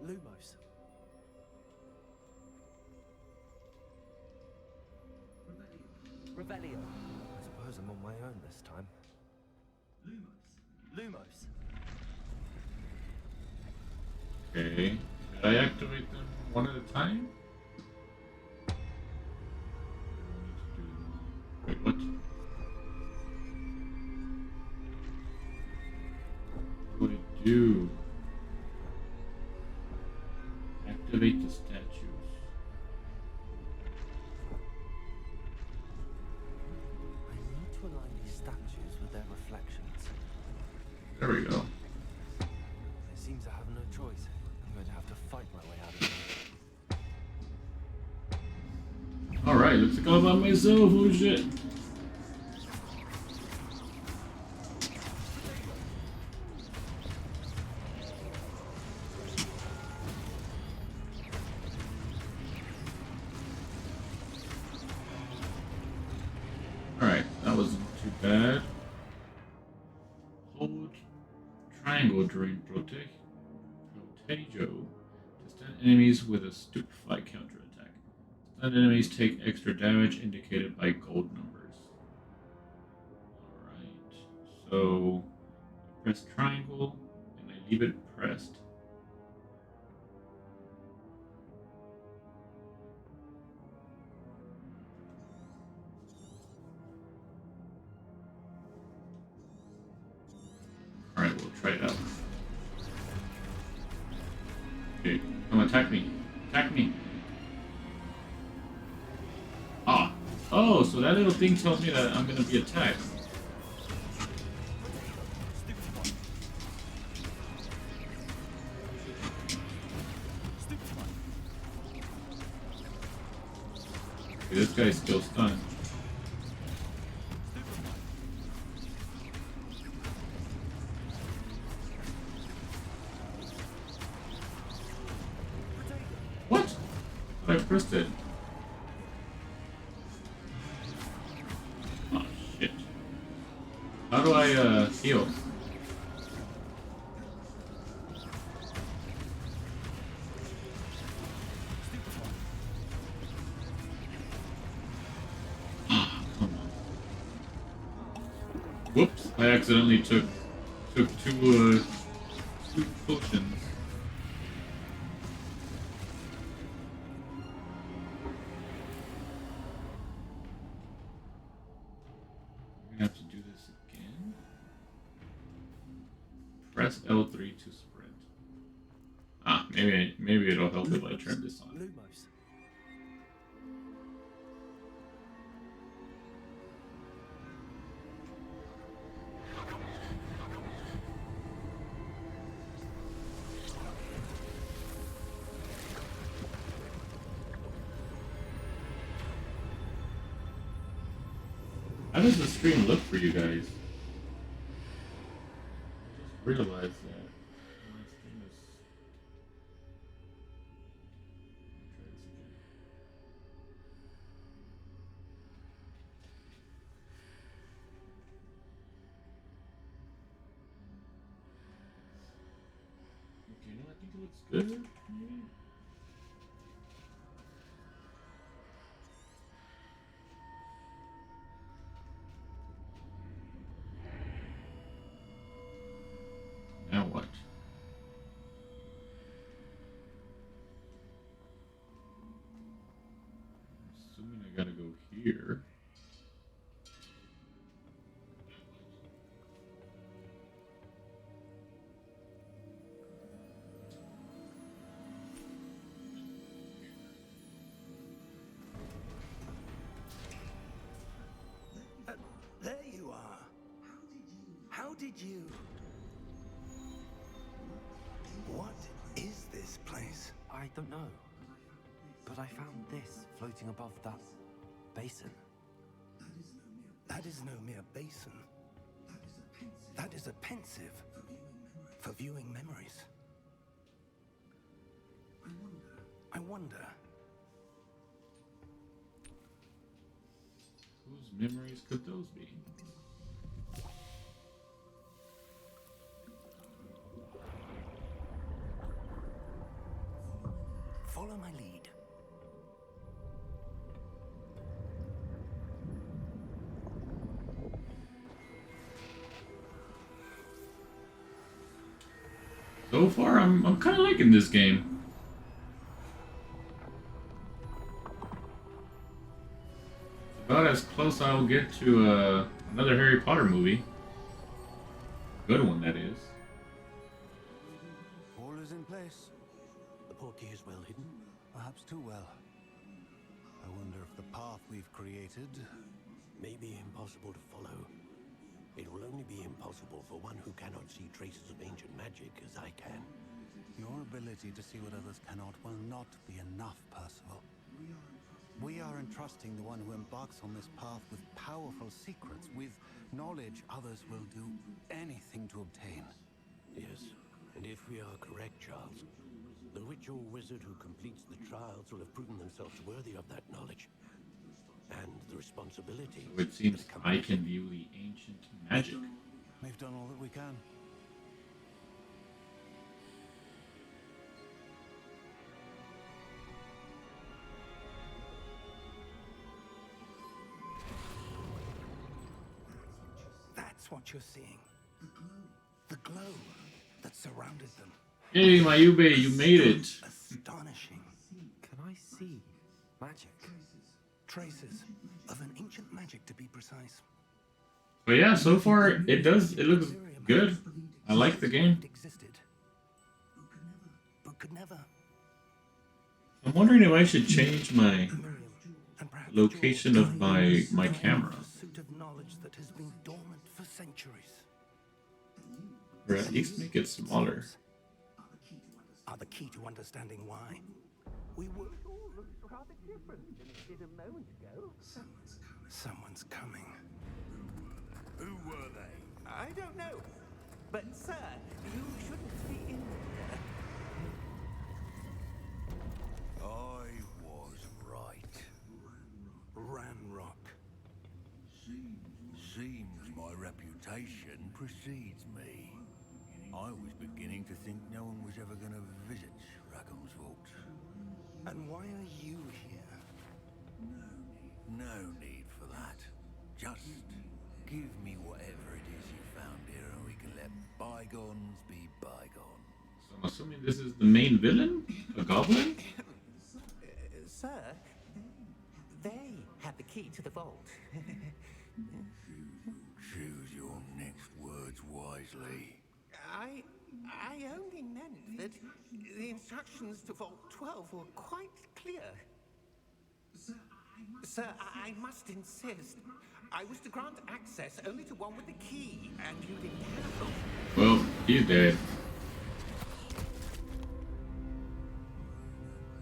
S2: Lumos. Revelio. I suppose I'm on my own this time. Lumos.
S1: Okay. Did I activate them one at a time? Wait, what? What do I do? Activate the statues.
S2: I need to align these statues with their reflections.
S1: There we go.
S2: It seems I have no choice. I'm going to have to fight my way out of here.
S1: Alright, looks like all by myself. Oh shit. Alright, that wasn't too bad. Hold triangle during Protejo to stun enemies with a stupefy counterattack. Stunned enemies take extra damage indicated by gold numbers. Alright, so I press triangle and I leave it pressed. Alright, we'll try it out. Okay, come attack me. Attack me. Ah. Oh, so that little thing tells me that I'm gonna be attacked. Okay, this guy's still stunned. What? I pressed it. Oh shit. How do I heal? Ah, come on. Whoops! I accidentally took two potions. I'm gonna have to do this again. Press L3 to sprint. Ah, maybe it'll help if I turn this on.
S2: Lumos.
S1: How does the stream look for you guys? I just realized that my stream is good. Now what? Assuming I gotta go here.
S4: There you are. How did you? What is this place?
S2: I don't know. But I found this floating above that basin.
S4: That is no mere basin. That is a pensive for viewing memories. I wonder.
S1: Whose memories could those be?
S4: Follow my lead.
S1: So far, I'm kind of liking this game. It's about as close I'll get to another Harry Potter movie. Good one, that is.
S5: All is in place.
S2: The portkey is well hidden.
S5: Perhaps too well. I wonder if the path we've created...
S2: May be impossible to follow. It will only be impossible for one who cannot see traces of ancient magic as I can.
S5: Your ability to see what others cannot will not be enough, Percival. We are entrusting the one who embarks on this path with powerful secrets, with knowledge others will do anything to obtain.
S2: Yes, and if we are correct, Charles, the witch or wizard who completes the trials will have proven themselves worthy of that knowledge. And the responsibility...
S1: So it seems I can view the ancient magic.
S5: We've done all that we can.
S4: That's what you're seeing. The glow that surrounded them.
S1: Hey, Mayube, you made it.
S4: Astonishing.
S2: Can I see magic?
S4: Traces of an ancient magic, to be precise.
S1: But yeah, so far it looks good. I like the game.
S4: It existed, but could never.
S1: I'm wondering if I should change my
S4: Miriam, and perhaps
S1: location
S4: George,
S1: of my camera,
S4: pursuit of knowledge that has been dormant for centuries.
S1: or at least make it smaller.
S4: Are the key to understanding why we were.
S6: All looks rather different than it did a moment ago.
S4: Someone's coming.
S6: Who were they? I don't know. But, sir, you shouldn't be in there.
S4: I was right. Ranrock.
S7: Seems my reputation precedes me. I was beginning to think no one was ever going to visit Rackham's vault.
S4: And why are you here?
S7: No need for that. Just give me whatever it is you found here and we can let bygones be bygones.
S1: So I'm assuming this is the main villain? A goblin?
S6: Sir, they had the key to the vault.
S7: Choose your next words wisely.
S6: I only meant that the instructions to Vault 12 were quite clear. Sir, I must insist. I was to grant access only to one with the key, and you didn't have them.
S1: Well, he's dead.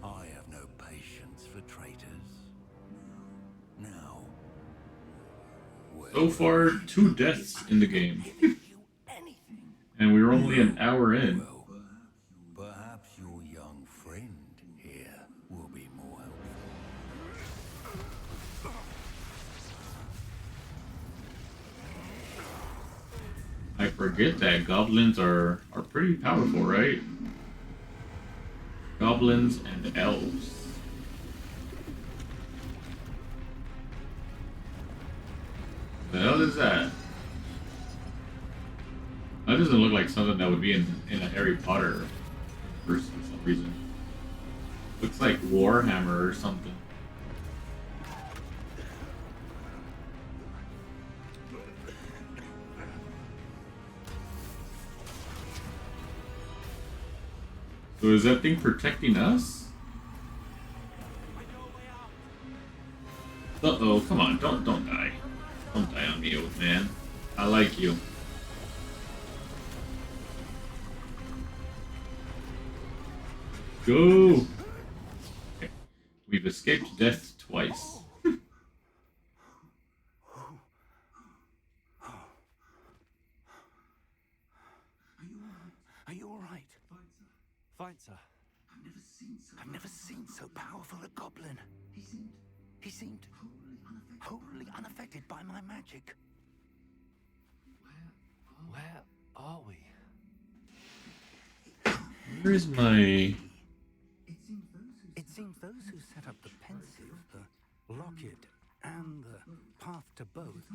S7: I have no patience for traitors. Now,
S1: So far, 2 deaths in the game.
S4: You anything?
S1: And we're only an hour in.
S7: well, perhaps your young friend here will be more helpful.
S1: I forget that goblins are pretty powerful, right? goblins and elves. The hell is that? That doesn't look like something that would be in a Harry Potter verse for some reason. Looks like Warhammer or something. So is that thing protecting us? Uh-oh, come on, don't die. Don't die on me, old man. I like you. Go! Okay. We've escaped death twice.
S4: Are you all right?
S2: Fine, sir.
S4: I've never seen so powerful a goblin. He seemed wholly unaffected by my magic.
S2: Where are we?
S1: Where is my...
S4: It seems those who set up the pensive, the locket, and the path to both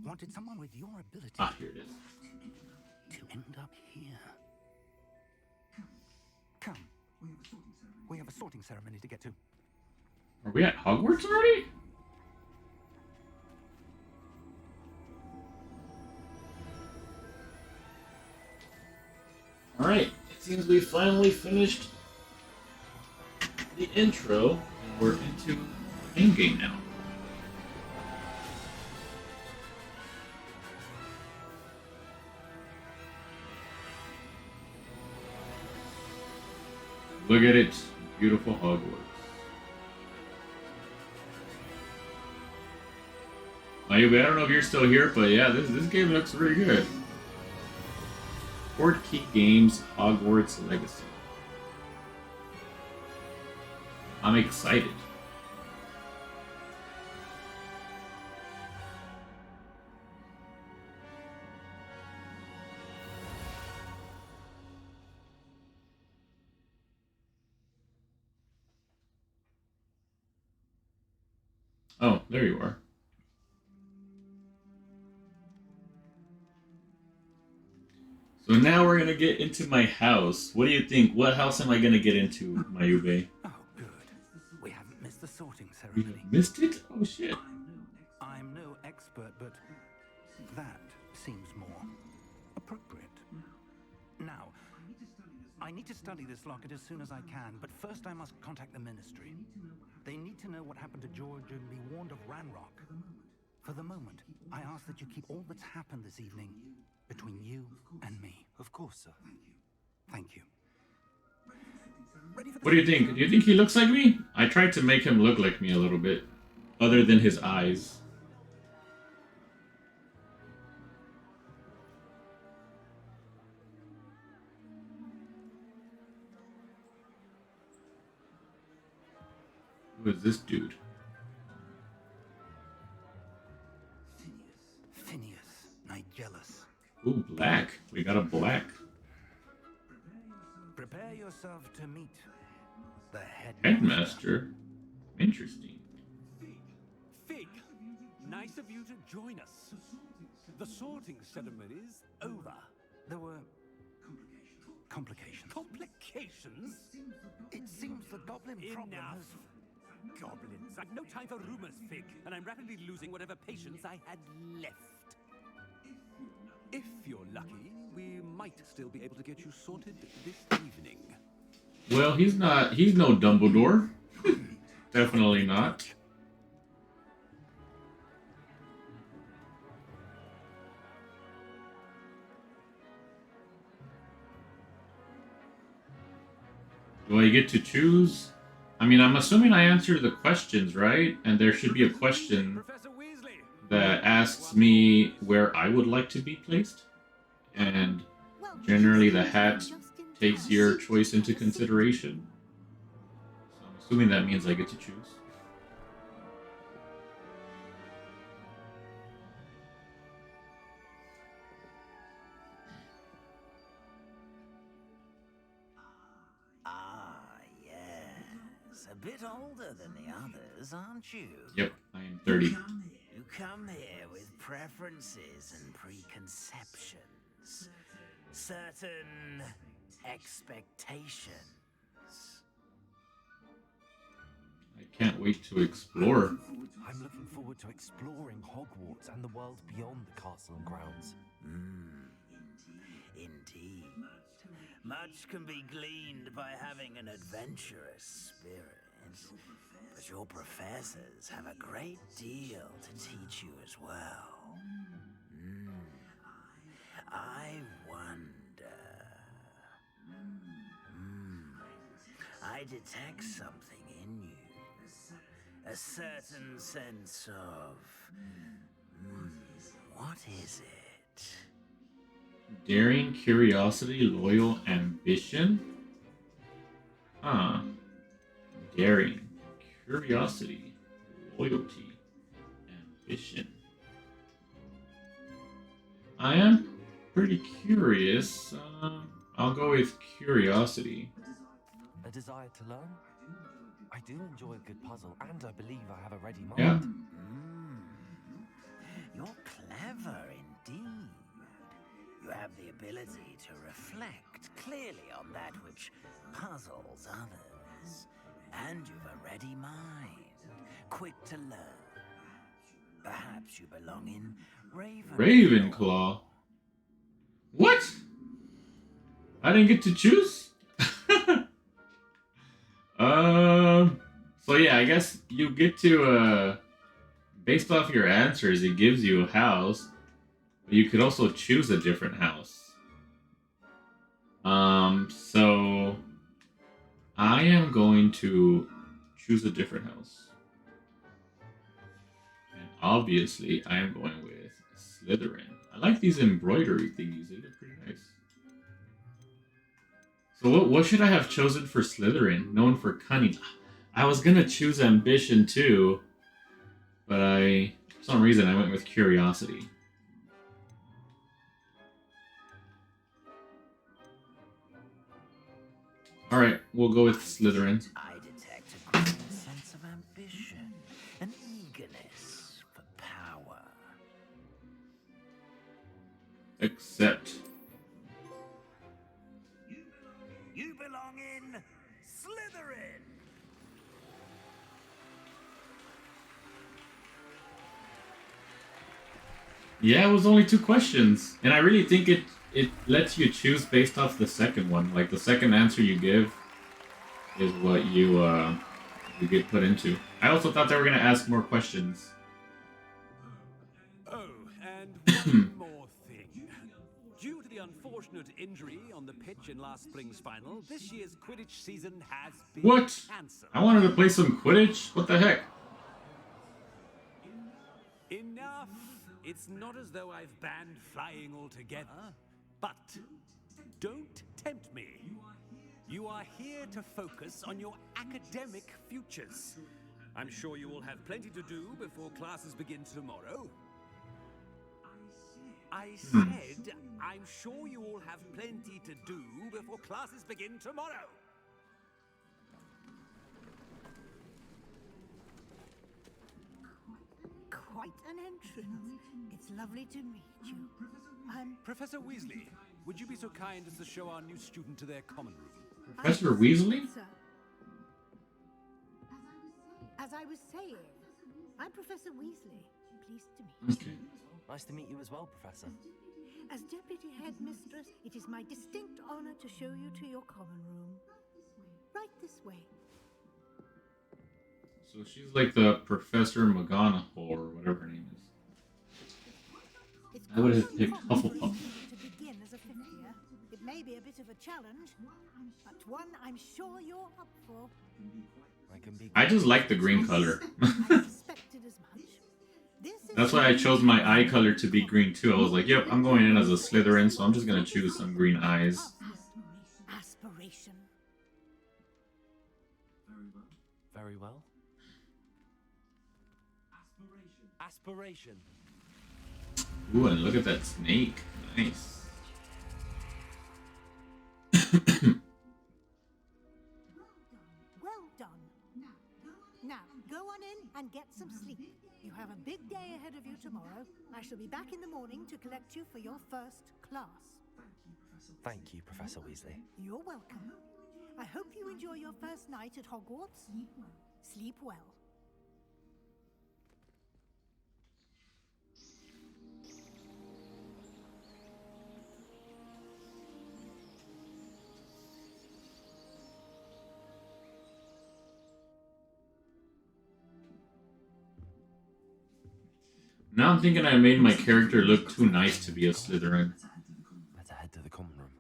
S4: wanted someone with your ability
S1: Ah, here it is.
S4: to end up here. Come. We have a sorting ceremony to get to.
S1: Are we at Hogwarts already? Alright, it seems we finally finished the intro, and we're into the main game now. Look at it, beautiful Hogwarts. Maybe, I don't know if you're still here, but yeah, this game looks really good. Portkey Games Hogwarts Legacy. I'm excited. Oh, there you are. So now we're gonna get into my house. What do you think? What house am I gonna get into, Mayube?
S4: Oh, good. We haven't missed the sorting
S1: We
S4: ceremony.
S1: missed it? Oh shit.
S4: I'm no expert, but that seems more appropriate. Now, I need to study this locket as soon as I can, but first I must contact the Ministry. They need to know what happened to George and be warned of Ranrock. For the moment, I ask that you keep all that's happened this evening between you and me.
S2: Of course, sir.
S4: Thank you. Ready for the
S1: What do you think? Do you think he looks like me? I tried to make him look like me a little bit, other than his eyes. Who is this dude?
S4: Phineas, Nigellus.
S1: Ooh, black. We got a black.
S4: Prepare yourself to meet the
S1: Headmaster? Interesting.
S8: Fig, nice of you to join us. The sorting ceremony's over.
S4: There were complications.
S8: Complications?
S4: It seems the goblin problem
S8: Enough.
S4: has...
S8: Goblins. I've no time for rumors, Fig, and I'm rapidly losing whatever patience I had left. If you're lucky, we might still be able to get you sorted this evening.
S1: Well, he's no Dumbledore. Definitely not. Do I get to choose? I mean, I'm assuming I answer the questions, right? And there should be a question
S8: Professor Weasley!
S1: that asks me where I would like to be placed. And generally the hat takes your choice into consideration. So I'm assuming that means I get to choose.
S4: Ah, yes. a bit older than the others, aren't you?
S1: Yep, I am 30.
S4: You come here with preferences and preconceptions. Certain expectations.
S1: I can't wait to explore.
S2: I'm looking forward to exploring Hogwarts and the world beyond the castle and grounds.
S4: Indeed. Much can be gleaned by having an adventurous spirit. But your professors have a great deal to teach you as well. I wonder... I detect something in you. A certain sense of... what is it?
S1: Daring, curiosity, loyal, ambition? Huh. Daring, curiosity, loyalty, ambition. I am pretty curious. I'll go with curiosity.
S2: A desire to learn? I do enjoy a good puzzle, and I believe I have a ready mind.
S1: Yeah.
S4: You're clever indeed. You have the ability to reflect clearly on that which puzzles others. And you've a ready mind, quick to learn. Perhaps you belong in
S1: Ravenclaw. What? I didn't get to choose? So yeah, I guess you get to, based off your answers, it gives you a house. But you could also choose a different house. So I am going to choose a different house. And obviously, I am going with Slytherin. I like these embroidery thingies. They look pretty nice. So what should I have chosen for Slytherin? Known for cunning. I was going to choose ambition too. But for some reason, I went with curiosity. Alright, we'll go with Slytherin.
S4: I detect a growing sense of ambition, an eagerness for power.
S1: Accept.
S4: You belong in Slytherin!
S1: Yeah, it was only 2 questions. And I really think it lets you choose based off the second one. Like, the second answer you give is what you get put into. I also thought they were going to ask more questions.
S8: Oh, and one more thing. Due to the unfortunate injury on the pitch in last spring's final, this year's Quidditch season has been
S1: What?
S8: cancelled.
S1: I wanted to play some Quidditch? What the heck?
S8: Enough! It's not as though I've banned flying altogether, but don't tempt me. You are here to focus on your academic futures. I'm sure you will have plenty to do before classes begin tomorrow. I said, I'm sure you all have plenty to do before classes begin tomorrow.
S9: Quite an entrance. It's lovely to meet you. I'm
S8: Professor Weasley, would you be so kind as to show our new student to their common room?
S1: Professor Weasley?
S9: Sir. As I was saying, I'm Professor Weasley. Pleased to meet you.
S1: Okay.
S2: Nice to meet you as well, Professor.
S9: As Deputy Headmistress, it is my distinct honor to show you to your common room. Right this way.
S1: So she's like the Professor McGonagall or whatever her name is.
S9: It's
S1: I would have
S9: quite
S1: picked
S9: uncommon for a
S1: Hufflepuff.
S9: student to begin as a fifth year. It may be a bit of a challenge, but one I'm sure you're up for.
S2: I can be.
S1: I just like the green color.
S9: I suspected as much. This is
S1: That's why I chose my eye color to be green too. I was like, yep, I'm going in as a Slytherin, so I'm just gonna choose some green eyes.
S9: Aspiration.
S2: Very well. Aspiration.
S1: Ooh, and look at that snake. Nice.
S9: Well done. and get some sleep. You have a big day ahead of you tomorrow. I shall be back in the morning to collect you for your first class.
S2: Thank you, Professor Weasley.
S9: You're welcome. I hope you enjoy your first night at Hogwarts. Sleep well.
S1: Now I'm thinking I made my character look too nice to be a Slytherin.
S2: Better head to the common room.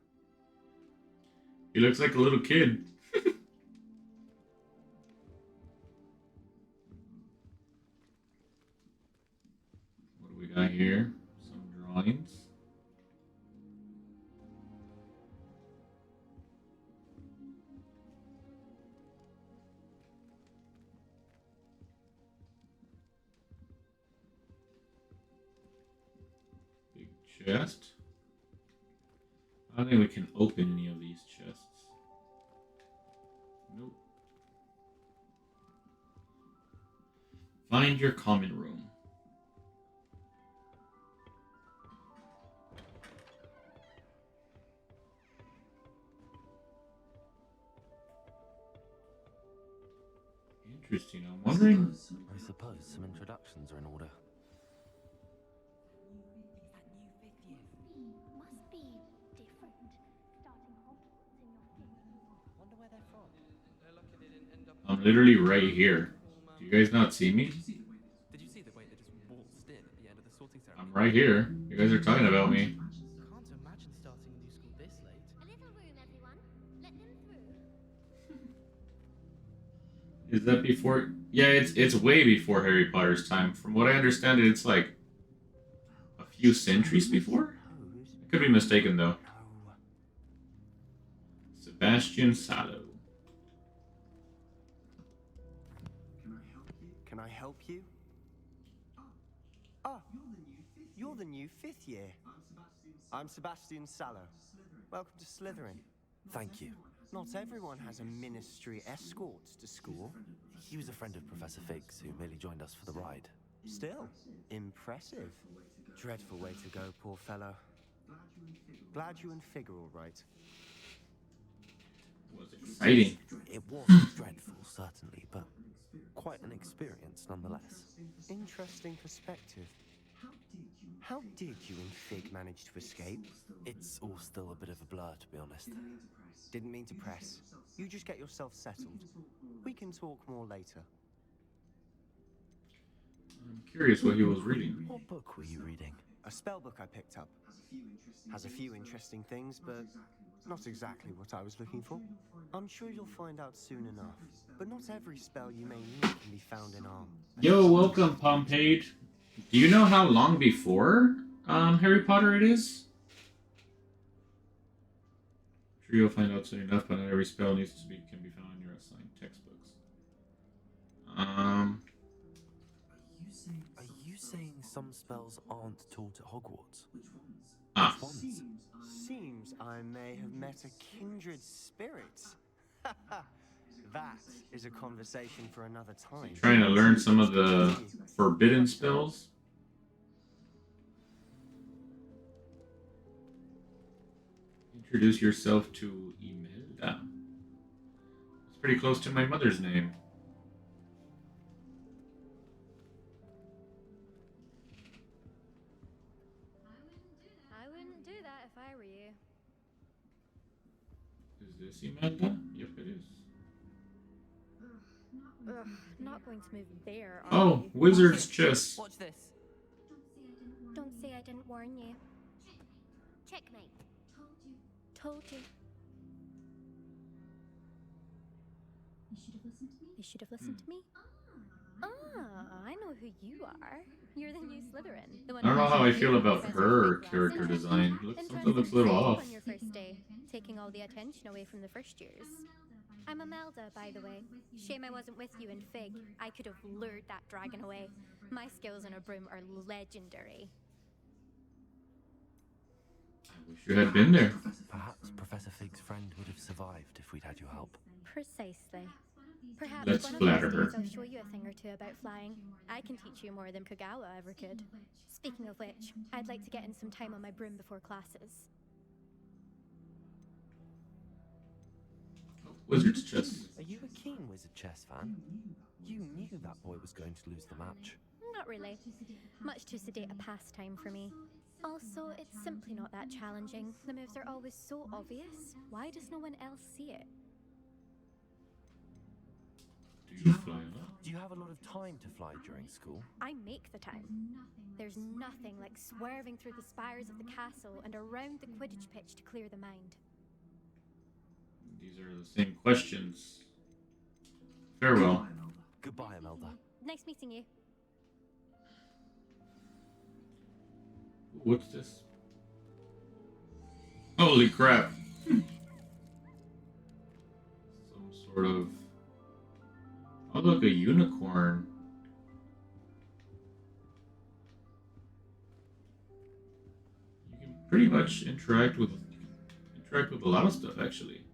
S1: He looks like a little kid. What do we got here? Some drawings. Big chest. I don't think we can open any of these chests. Nope. Find your common room. Interesting. I'm wondering.
S2: I suppose some introductions are in order.
S10: Must be different. Starting Hogwarts in your fifth.
S2: Wonder where they're from.
S1: I'm literally right here. Do you guys not see me?
S11: Did you see the way they just waltzed in at the end of the sorting ceremony?
S1: I'm right here. You guys are talking about me.
S11: Can't imagine starting a new school this late.
S10: A little room, everyone. Let them through.
S1: Is that before? Yeah, it's way before Harry Potter's time. From what I understand, it's like a few centuries before. I could be mistaken though. Sebastian Sallow.
S12: Can I help you? Oh, you're the new fifth year. I'm Sebastian Sallow. Welcome to Slytherin.
S2: Thank you.
S12: Not everyone has a ministry escort to school.
S2: He was a friend of Professor Fig's who merely joined us for the ride.
S12: Still, impressive. Dreadful way to go, poor fellow. Glad you and Fig are all right.
S1: Was exciting.
S2: It was dreadful, certainly, but quite an experience nonetheless.
S12: Interesting perspective. How did you and Fig manage to escape?
S2: It's all still a bit of a blur, to be honest.
S12: Didn't mean to press. You just get yourself settled. We can talk more later.
S1: I'm curious what he was reading.
S2: What book were you reading?
S12: A spell book I picked up. Has a few interesting things, but not exactly what I was looking for. I'm sure you'll find out soon enough. But not every spell you may need can be found in our...
S1: Yo, welcome, Pompeid. Do you know how long before Harry Potter it is? I'm sure you'll find out soon enough, but not every spell needs to be can be found in your assigned textbooks.
S2: Are you saying some spells aren't taught at Hogwarts?
S1: Ah.
S2: Which ones?
S12: Seems I may have met a kindred spirit. That is a conversation for another time.
S1: Trying to learn some of the forbidden spells. Introduce yourself to Imelda. It's pretty close to my mother's name.
S10: I wouldn't do that if I were you.
S1: Is this Imelda? Yep, it is.
S10: Ugh, not going to move there, are
S1: Oh,
S10: you?
S1: wizard's chess.
S11: Watch this.
S10: Don't say I didn't warn you. Checkmate. Told you. You should have listened to me. Ah, I know who you are. You're the new Slytherin. The one
S1: I don't know how I
S10: who
S1: feel about
S10: Professor
S1: her
S10: Fig
S1: character
S10: last
S1: design.
S10: Interesting
S1: Something looks a little
S10: shape
S1: off.
S10: on your first day, taking all the attention away from the first years. I'm Imelda, by the way. Shame I wasn't with you in Fig. I could have lured that dragon away. My skills on a broom are legendary.
S1: I wish you had been there.
S2: Perhaps Professor Fig's friend would have survived if we'd had your help.
S10: Precisely. Perhaps
S1: Let's
S10: one of
S1: flatter
S10: these days
S1: her.
S10: I'll show you a thing or two about flying. I can teach you more than Kagawa ever could. Speaking of which, I'd like to get in some time on my broom before classes.
S1: Wizard's chess.
S2: Are you a keen wizard chess fan? You knew that boy was going to lose the match.
S10: Not really. Much too sedate a pastime for me. Also, it's simply not that challenging. The moves are always so obvious. Why does no one else see it?
S1: Do you fly a lot?
S2: Do you have a lot of time to fly during school?
S10: I make the time. There's nothing like swerving through the spires of the castle and around the Quidditch pitch to clear the mind.
S1: These are the same questions. Farewell.
S2: Goodbye, Imelda.
S10: Nice meeting you.
S1: What's this? Holy crap. Some sort of... Oh, look, a unicorn. You can pretty much interact with a lot of stuff, actually.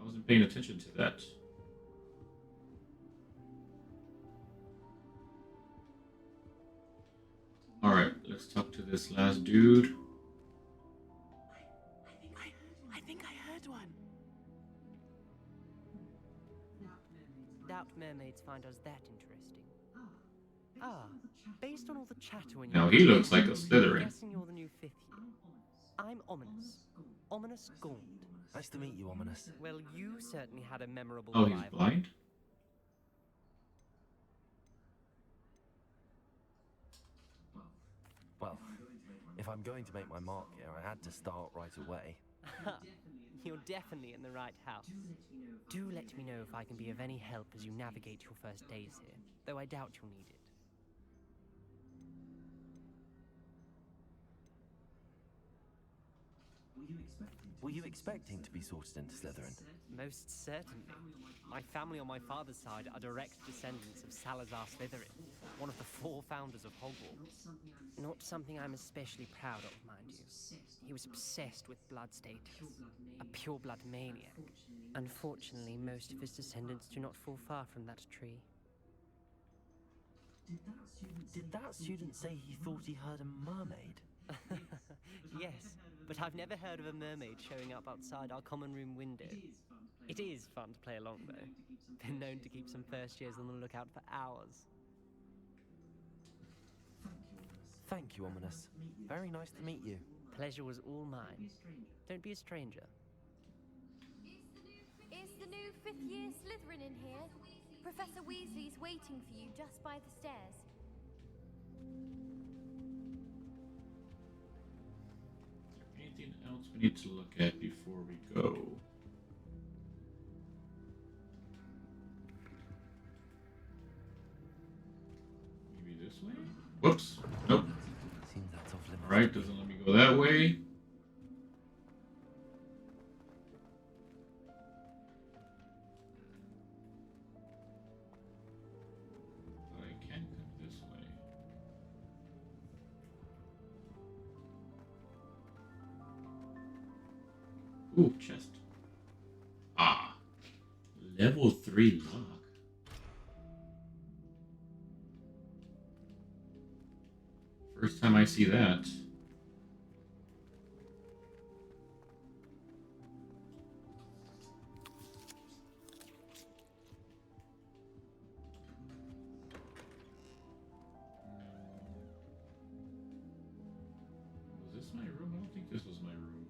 S1: I wasn't paying attention to that. Alright, let's talk to this last dude.
S13: I think I heard one. Doubt mermaids find us that interesting. Ah, based on all the chatter when you...
S1: Now he looks like a
S13: I'm
S1: Slytherin.
S13: guessing you're the new fifth year. I'm Ominous. Ominous Gaunt.
S2: Nice to meet you, Ominous.
S13: Well, you certainly had a memorable
S1: Oh, he's
S13: arrival.
S1: blind?
S2: Well, if I'm going to make my mark here, I had to start right away.
S13: You're definitely in the right house. Do let me know if I can be of any help as you navigate your first days here, though I doubt you'll need it.
S2: Were you expecting to be sorted into Slytherin?
S13: Most certainly. My family on my father's side are direct descendants of Salazar Slytherin, one of the 4 founders of Hogwarts. Not something I'm especially proud of, mind you. He was obsessed with blood status, a pure-blood maniac. Unfortunately, most of his descendants do not fall far from that tree.
S2: Did that student say he thought he heard a mermaid?
S13: Yes, but I've never heard of a mermaid showing up outside our common room window. It is fun to play along, though. Been known to keep some first years on the lookout for hours.
S2: Thank you, Ominous. Very nice to meet you.
S13: Pleasure was all mine. Don't be a stranger.
S10: Is the new 5th year Slytherin in here? Professor Weasley's waiting for you just by the stairs.
S1: Anything else we need to look at before we go? Maybe this way? Whoops. Nope.
S2: Seems that's off limits.
S1: Alright, doesn't let me go that way. But I can come this way. Ooh, chest. Ah. Level 3 lock. First time I see that. Was this my room? I don't think this was my room.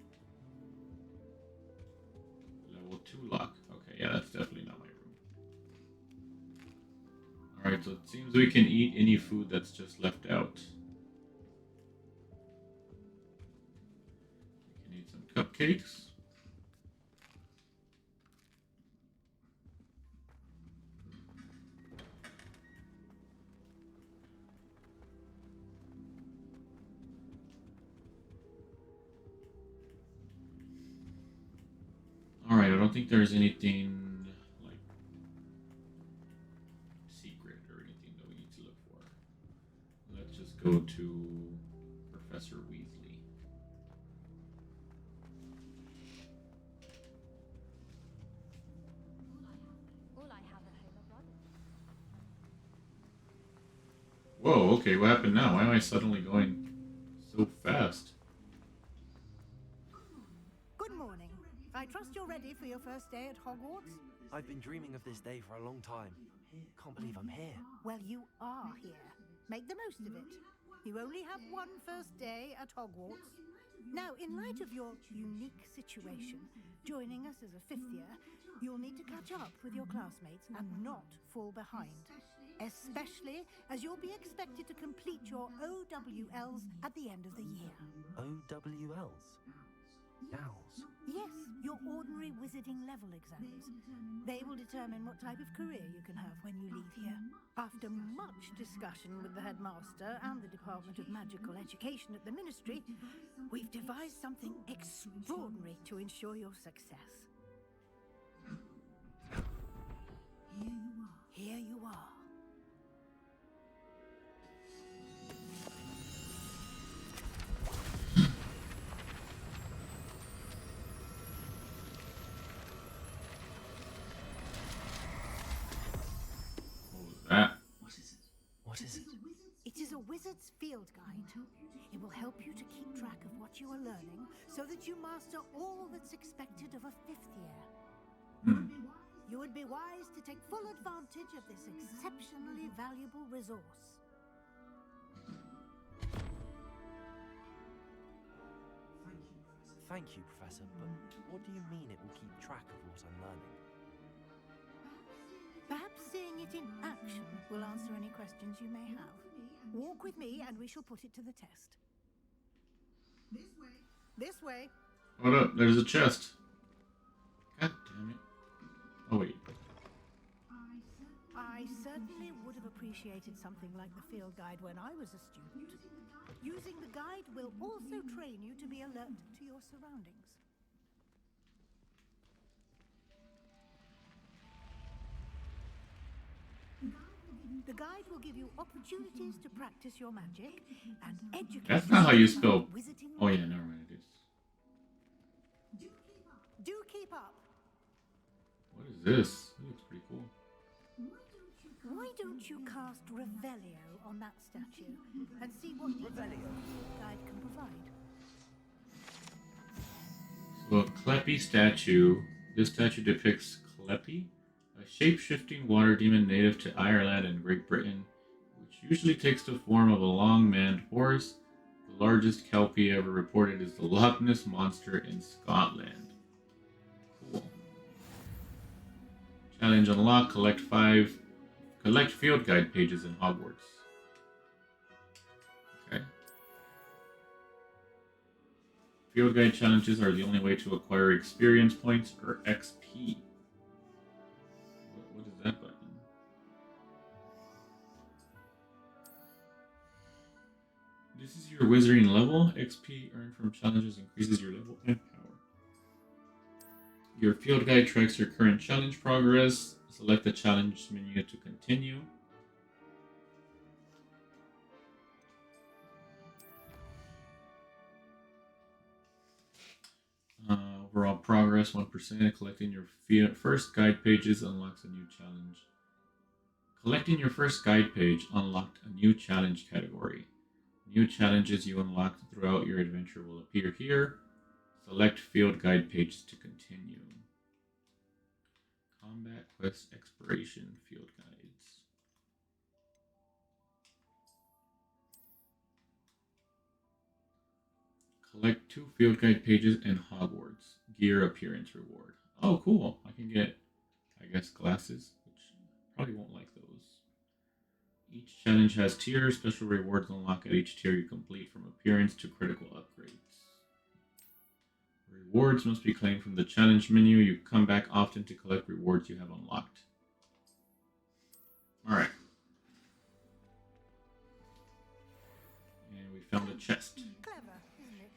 S1: Level 2 lock. Okay, yeah, that's definitely not my room. Alright, so it seems we can eat any food that's just left out. We can eat some cupcakes. Alright, I don't think there's anything like secret or anything that we need to look for. Let's just go to Professor Weasley. Whoa, okay, what happened now? Why am I suddenly going so fast?
S9: Good morning. I trust you're ready for your first day at Hogwarts?
S2: I've been dreaming of this day for a long time. Can't believe I'm here.
S9: Well, you are here. Make the most of it. You only have one first day at Hogwarts. Now, in light of your unique situation, joining us as a fifth year, you'll need to catch up with your classmates and not fall behind. Especially as you'll be expected to complete your OWLs at the end of the year.
S2: OWLs? Owls?
S9: Yes, your ordinary wizarding level exams. They will determine what type of career you can have when you leave here. After much discussion with the headmaster and the Department of Magical Education at the Ministry, we've devised something extraordinary to ensure your success. Here you are.
S2: What is it?
S9: It is a wizard's field guide. It will help you to keep track of what you are learning so that you master all that's expected of a fifth year. You would be wise to take full advantage of this exceptionally valuable resource.
S2: Thank you, Professor, but what do you mean it will keep track of what I'm learning?
S9: Perhaps seeing it in action will answer any questions you may have. Walk with me and we shall put it to the test. This way. This way.
S1: Hold up, there's a chest. God damn it. Oh, wait.
S9: I certainly would have appreciated something like the field guide when I was a student. Using the guide will also train you to be alert to your surroundings. The guide will give you opportunities to practice your magic and educate.
S1: That's not how you spell.
S9: Wizarding.
S1: Oh yeah, never mind. It is.
S9: Do keep up.
S1: What is this? It looks pretty cool.
S9: Why don't you cast Revelio on that statue and see what the guide can provide?
S1: So a Cleppy statue. This statue depicts Cleppy, a shape-shifting water demon native to Ireland and Great Britain, which usually takes the form of a long-maned horse. The largest Kelpie ever reported is the Loch Ness Monster in Scotland. Cool. Challenge unlocked. Collect field guide pages in Hogwarts. Okay. Field guide challenges are the only way to acquire experience points or XP. What is that button? This is your wizarding level. XP earned from challenges increases your level and power. Your field guide tracks your current challenge progress. Select the challenge menu to continue. Overall progress 1%. Collecting your first guide pages unlocks a new challenge. Collecting your first guide page unlocked a new challenge category. New challenges you unlocked throughout your adventure will appear here. Select field guide pages to continue. Combat Quest Exploration Field Guides. Collect 2 field guide pages in Hogwarts. Gear appearance reward. Oh, cool. I can get, I guess, glasses, which probably won't like those. Each challenge has tiers. Special rewards unlock at each tier you complete, from appearance to critical upgrades. Rewards must be claimed from the challenge menu. You come back often to collect rewards you have unlocked. Alright. And we found a chest.
S9: Clever, isn't it?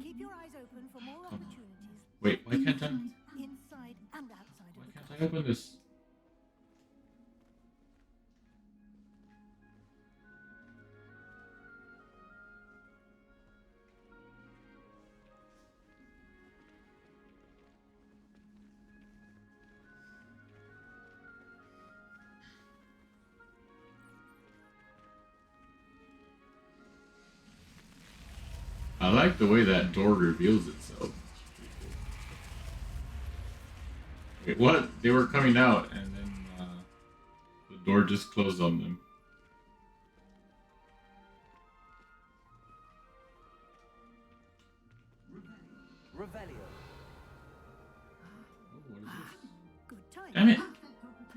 S9: Keep your eyes open for more opportunities.
S1: Wait, why can't I?
S9: Inside and outside of the
S1: Can't I open this? like the way that door reveals itself. Wait, what? They were coming out, and then the door just closed on them.
S2: Revelio.
S9: Good time.
S1: Damn it.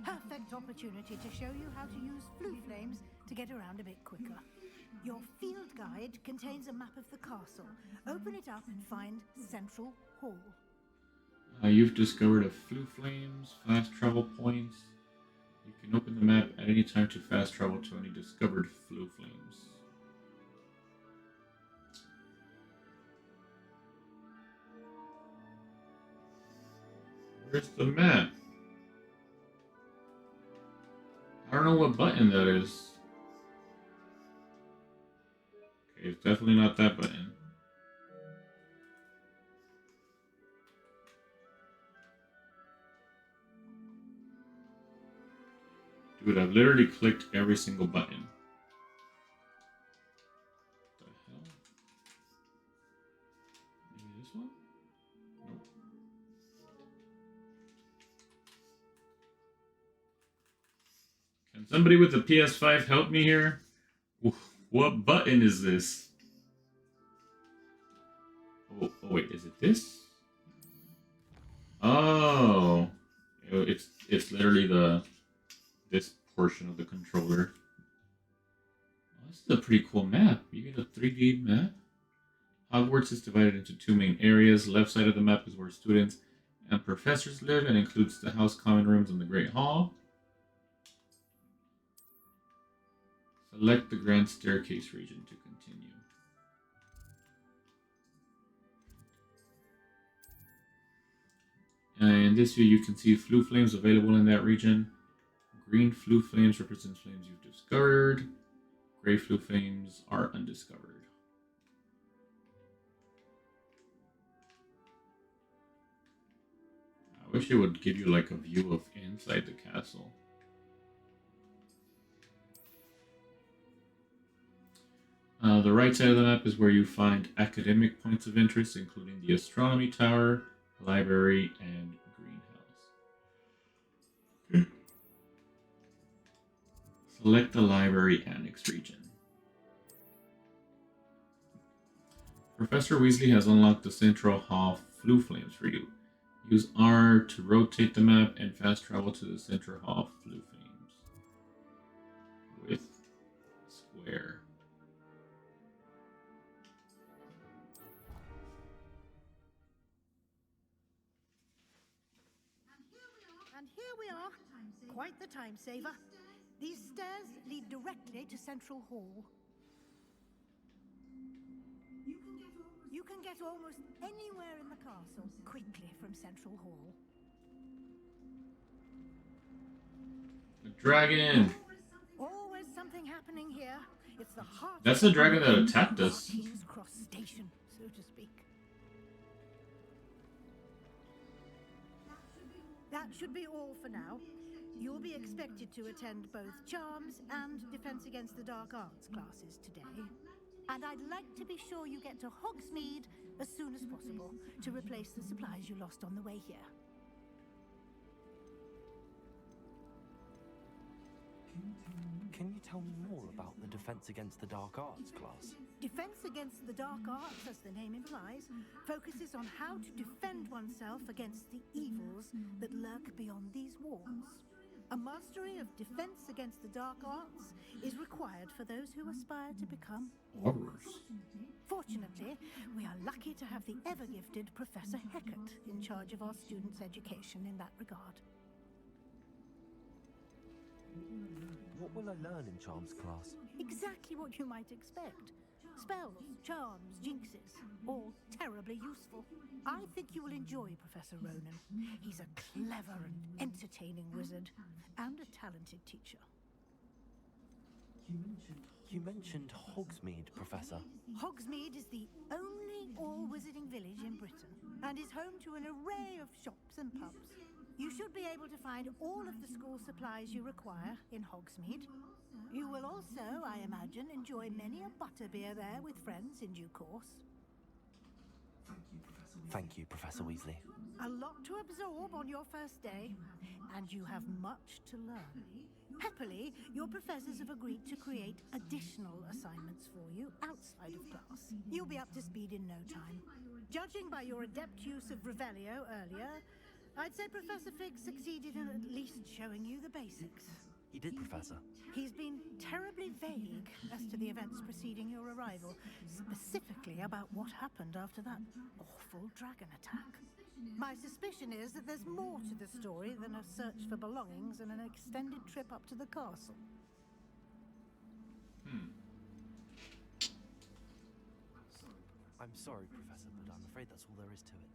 S9: Perfect opportunity to show you how to use flue flames to get around a bit quicker. Your field guide contains a map of the castle. Open it up and find Central Hall.
S1: You've discovered a flue flames, fast travel points. You can open the map at any time to fast travel to any discovered flue flames. Where's the map? I don't know what button that is. Okay, it's definitely not that button. Dude, I've literally clicked every single button. What the hell? Maybe this one? Nope. Can somebody with a PS5 help me here? What button is this? Oh wait, is it this? Oh, it's literally this portion of the controller. Oh, this is a pretty cool map. You get a 3D map. Hogwarts is divided into two main areas. Left side of the map is where students and professors live and includes the house common rooms and the Great Hall. Select the Grand Staircase region to continue. And in this view, you can see flue flames available in that region. Green flue flames represents flames you've discovered. Gray flue flames are undiscovered. I wish it would give you like a view of inside the castle. The right side of the map is where you find academic points of interest, including the astronomy tower, library, and greenhouse. Select the library annex region. Professor Weasley has unlocked the Central Hall flue flames for you. Use R to rotate the map and fast travel to the Central Hall flue flames. With square.
S9: And here we are. Quite the time saver. These stairs lead directly to Central Hall. You can get almost anywhere in the castle quickly from Central Hall.
S1: The dragon!
S9: Always something happening here. It's the heart.
S1: That's the dragon that attacked us.
S9: King's Cross Station, so to speak. That should be all for now. You'll be expected to attend both Charms and Defense Against the Dark Arts classes today. And I'd like to be sure you get to Hogsmeade as soon as possible to replace the supplies you lost on the way here.
S2: Can you tell me more about the Defense Against the Dark Arts class?
S9: Defense Against the Dark Arts, as the name implies, focuses on how to defend oneself against the evils that lurk beyond these walls. A mastery of Defense Against the Dark Arts is required for those who aspire to become
S1: Hogwarts.
S9: Fortunately, we are lucky to have the ever-gifted Professor Hecat in charge of our students' education in that regard.
S2: What will I learn in Charms class?
S9: Exactly what you might expect. Spells, charms, jinxes, all terribly useful. I think you will enjoy Professor Ronan. He's a clever and entertaining wizard, and a talented teacher.
S2: You mentioned Hogsmeade, Professor.
S9: Hogsmeade is the only all-wizarding village in Britain, and is home to an array of shops and pubs. You should be able to find all of the school supplies you require in Hogsmeade. You will also, I imagine, enjoy many a butterbeer there with friends in due course.
S2: Thank you, Professor Weasley.
S9: A lot to absorb on your first day, and you have much to learn. Happily, your professors have agreed to create additional assignments for you outside of class. You'll be up to speed in no time. Judging by your adept use of Revelio earlier, I'd say Professor Fig succeeded in at least showing you the basics.
S2: He did, Professor.
S9: He's been terribly vague as to the events preceding your arrival, specifically about what happened after that awful dragon attack. My suspicion is that there's more to the story than a search for belongings and an extended trip up to the castle.
S2: I'm sorry, Professor, but I'm afraid that's all there is to it.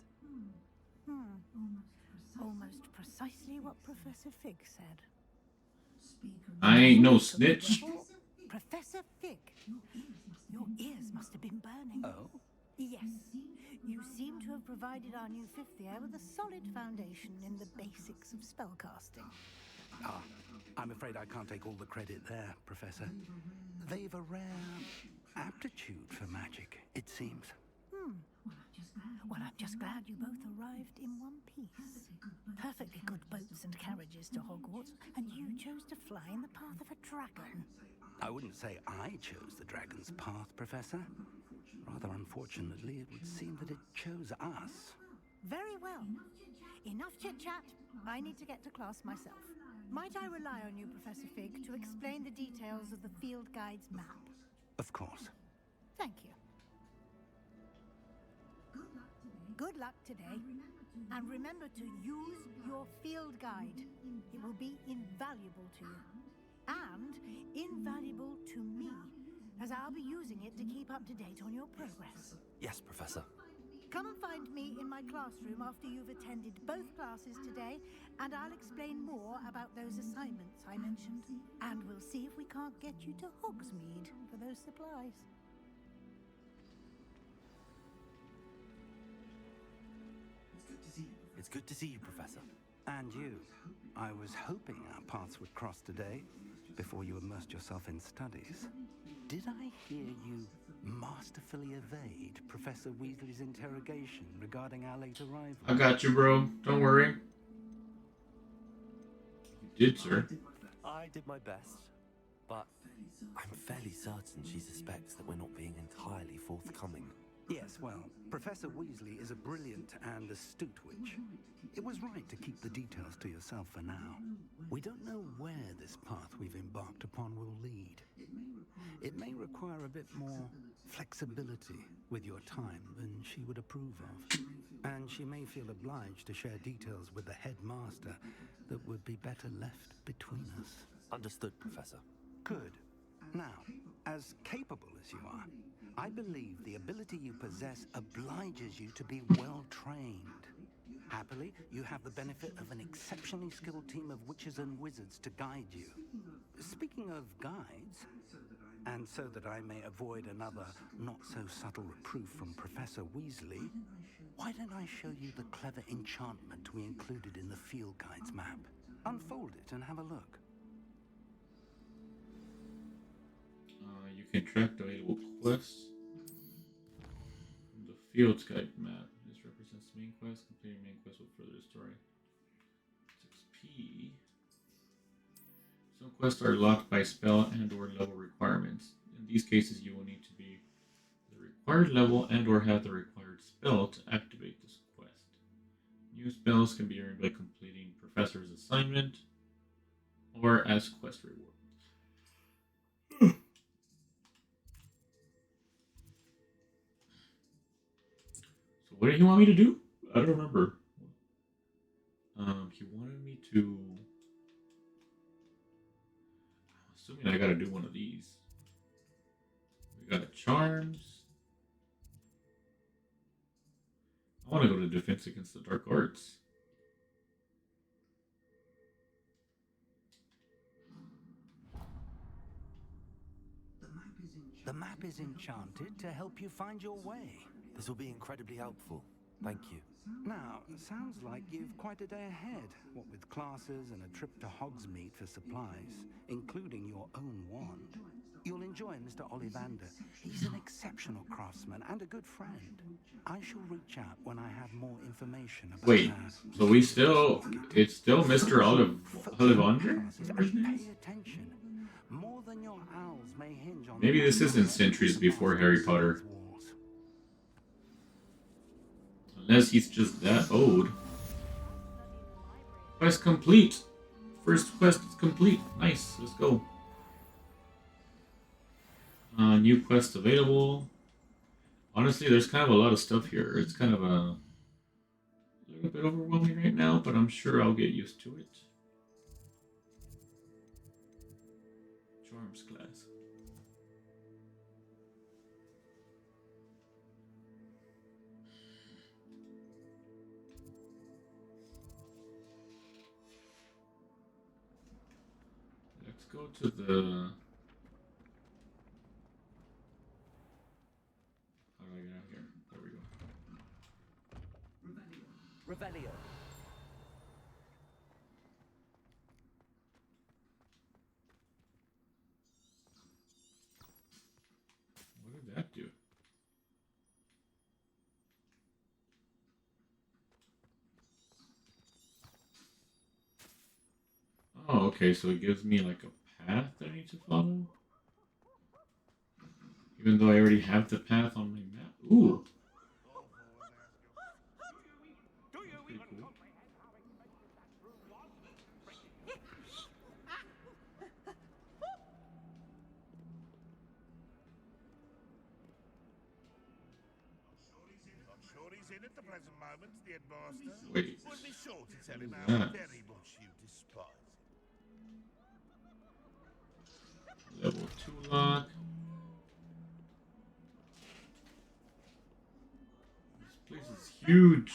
S9: Almost precisely what Professor Fig said.
S1: I ain't no snitch.
S9: Professor Fig, your ears must have been burning.
S4: Oh?
S9: Yes. You seem to have provided our new fifth year with a solid foundation in the basics of spellcasting.
S4: Ah, I'm afraid I can't take all the credit there, Professor. They've a rare aptitude for magic, it seems.
S9: Well, I'm just glad you both arrived in one piece. Perfectly good boats and carriages to Hogwarts, and you chose to fly in the path of a dragon.
S4: I wouldn't say I chose the dragon's path, Professor. Rather unfortunately, it would seem that it chose us.
S9: Very well. Enough chit-chat. I need to get to class myself. Might I rely on you, Professor Fig, to explain the details of the field guide's map?
S4: Of course.
S9: Thank you. Good luck today. And remember to use your field guide. It will be invaluable to you. And invaluable to me, as I'll be using it to keep up to date on your progress.
S2: Yes, Professor.
S9: Come and find me in my classroom after you've attended both classes today, and I'll explain more about those assignments I mentioned. And we'll see if we can't get you to Hogsmeade for those supplies.
S2: It's good to see you, Professor.
S4: And you. I was hoping our paths would cross today, before you immersed yourself in studies. Did I hear you masterfully evade Professor Weasley's interrogation regarding our late arrival?
S1: I got you, bro. Don't worry. You did, sir.
S2: I did my best, but I'm fairly certain she suspects that we're not being entirely forthcoming.
S4: Yes, well, Professor Weasley is a brilliant and astute witch. It was right to keep the details to yourself for now. We don't know where this path we've embarked upon will lead. It may require a bit more flexibility with your time than she would approve of. And she may feel obliged to share details with the headmaster that would be better left between us.
S2: Understood, Professor.
S4: Good. Now, as capable as you are, I believe the ability you possess obliges you to be well trained. Happily, you have the benefit of an exceptionally skilled team of witches and wizards to guide you. Speaking of guides, and so that I may avoid another not-so-subtle reproof from Professor Weasley, why don't I show you the clever enchantment we included in the field guide's map? Unfold it and have a look.
S1: You can track the available quests from the Fields Guide map. This represents the main quest. Completing main quest will further the story. 6P. Some quests are locked by spell and/or level requirements. In these cases, you will need to be the required level and/or have the required spell to activate this quest. New spells can be earned by completing Professor's assignment or as quest rewards. What did he want me to do? I don't remember. He wanted me to... I'm assuming I gotta do one of these. We got charms. I want to go to defense against the dark arts.
S4: The map is enchanted to help you find your way.
S2: This will be incredibly helpful. Thank you.
S4: Now, sounds like you've quite a day ahead, what with classes and a trip to Hogsmeade for supplies, including your own wand. You'll enjoy Mr. Ollivander. He's an exceptional craftsman and a good friend. I shall reach out when I have more information about
S1: Wait, so it's still Mr. Ollivander?
S4: Pay attention. More than your owls may hinge on.
S1: Maybe this isn't centuries before Harry Potter. Unless he's just that old. Quest complete. First quest is complete. Nice. Let's go. New quest available. Honestly, there's kind of a lot of stuff here. It's kind of a little bit overwhelming right now, but I'm sure I'll get used to it. Charms class. Let's go to the... How do I get out here? There we go.
S2: Revelio.
S1: What did that do? Oh, okay, so it gives me like a path that I need to follow? Even though I already have the path on my map. Ooh! Pretty cool.
S14: In at the present moment, the headmaster.
S1: Wait.
S14: Would be sure to tell him
S1: What is
S14: how
S1: that?
S14: very much you despise him.
S1: Level 2 lock. This place is huge.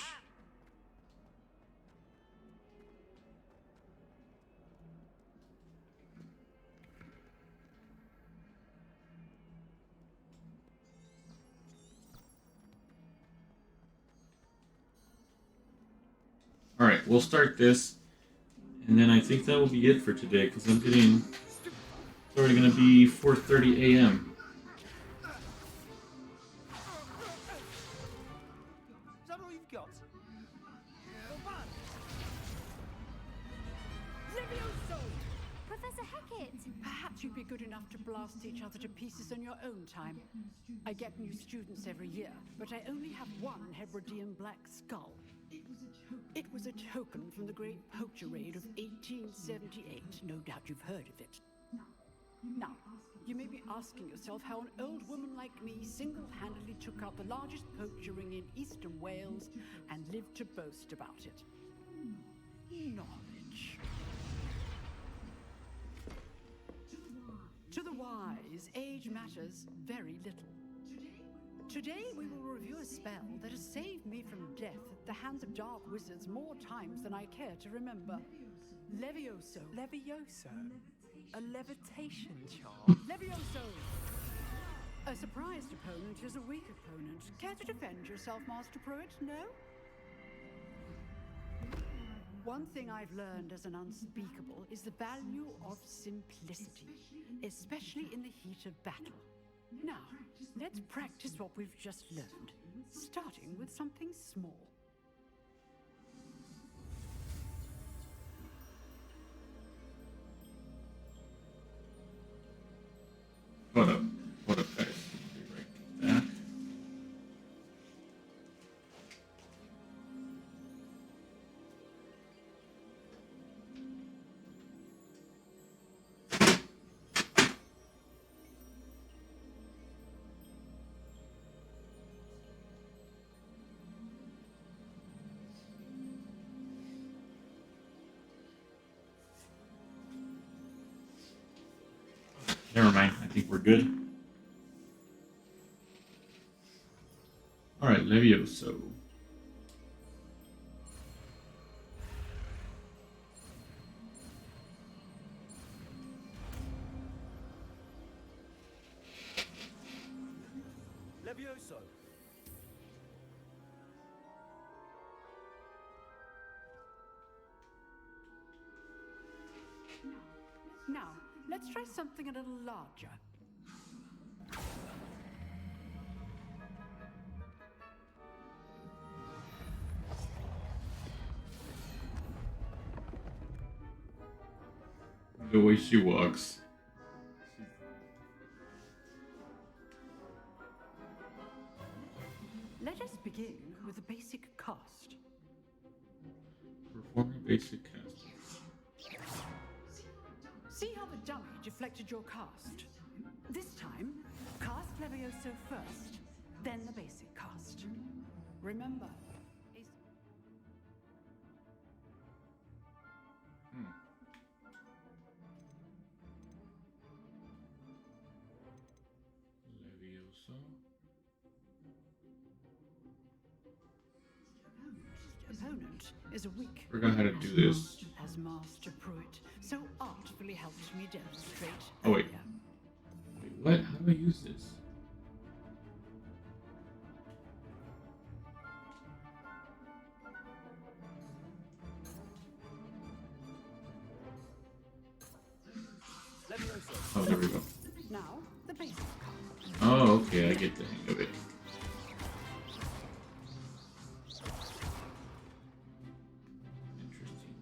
S1: Alright, we'll start this, and then I think that will be it for today, because I'm getting... It's already going to be 4:30 a.m.
S4: Is that all you've got?
S10: Professor Hackett!
S15: Perhaps you'd be good enough to blast each other to pieces on your own time. I get new students every year, but I only have one Hebridean black skull. It was a token from the Great Poacher Raid of 1878. No doubt you've heard of it. Now, you may be asking yourself how an old woman like me single-handedly took out the largest poacher ring in eastern Wales and lived to boast about it. Knowledge. To the wise, age matters very little. Today we will review a spell that has saved me from death at the hands of dark wizards more times than I care to remember. Levioso.
S11: Levioso? A levitation charm?
S15: Levioso! A surprised opponent is a weak opponent. Care to defend yourself, Master Pruitt? No? One thing I've learned as an unspeakable is the value of simplicity, especially in the heat of battle. Now, let's practice what we've just learned, starting with something small.
S1: Hold up, guys. Be right back. Never mind, I think we're good. Alright, Levioso.
S2: Levioso.
S15: Now, let's try something a little larger.
S1: The way she walks.
S15: Let us begin with the basic cast.
S1: Perform a basic cast.
S15: See how the dummy deflected your cast? This time, cast Levioso first, then the basic cast. Remember,
S1: Levioso.
S15: opponent is a weak.
S1: Forgot how to do this.
S15: As Master Pruitt so artfully helped me demonstrate.
S1: Oh wait.
S15: earlier.
S1: Wait, what? How do I use this? Oh, there we go.
S15: Now, the basic cast.
S1: Oh, okay, I get the hang of it. Interesting.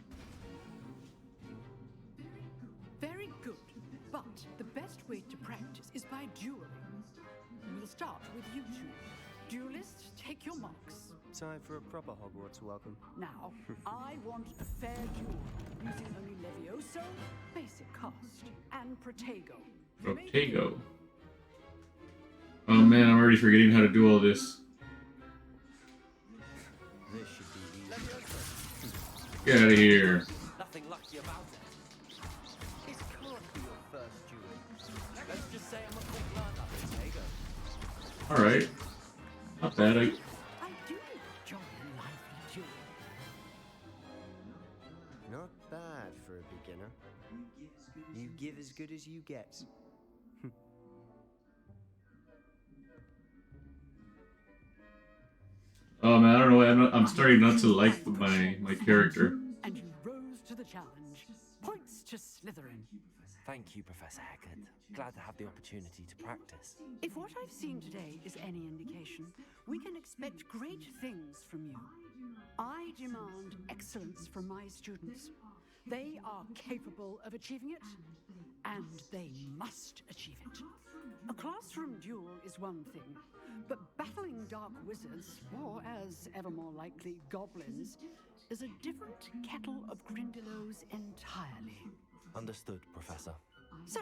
S15: Very good. But the best way to practice is by dueling. We'll start with you two. Duelists, take your marks.
S12: Time for a proper Hogwarts welcome.
S15: Now, I want a fair duel, using only Levioso, basic cast, and Protego.
S1: Protego. Oh man, I'm already forgetting how to do all this.
S12: This should be easy.
S1: Get out of here.
S2: Nothing lucky about it. This can't be your first duel. Let's just say I'm a quick learner. Protego.
S1: Alright. Not bad.
S15: I do enjoy a lively duel.
S12: Not bad for a beginner. You give as good as you get.
S1: Oh man, I don't know. I'm starting not to like my character.
S15: And you rose to the challenge. Points to Slytherin.
S2: Thank you, Professor Haggard. Glad to have the opportunity to practice.
S15: If what I've seen today is any indication, we can expect great things from you. I demand excellence from my students. They are capable of achieving it, and they must achieve it. A classroom duel is one thing, but battling dark wizards, or as ever more likely, goblins, is a different kettle of Grindylows entirely.
S2: Understood, Professor.
S15: So,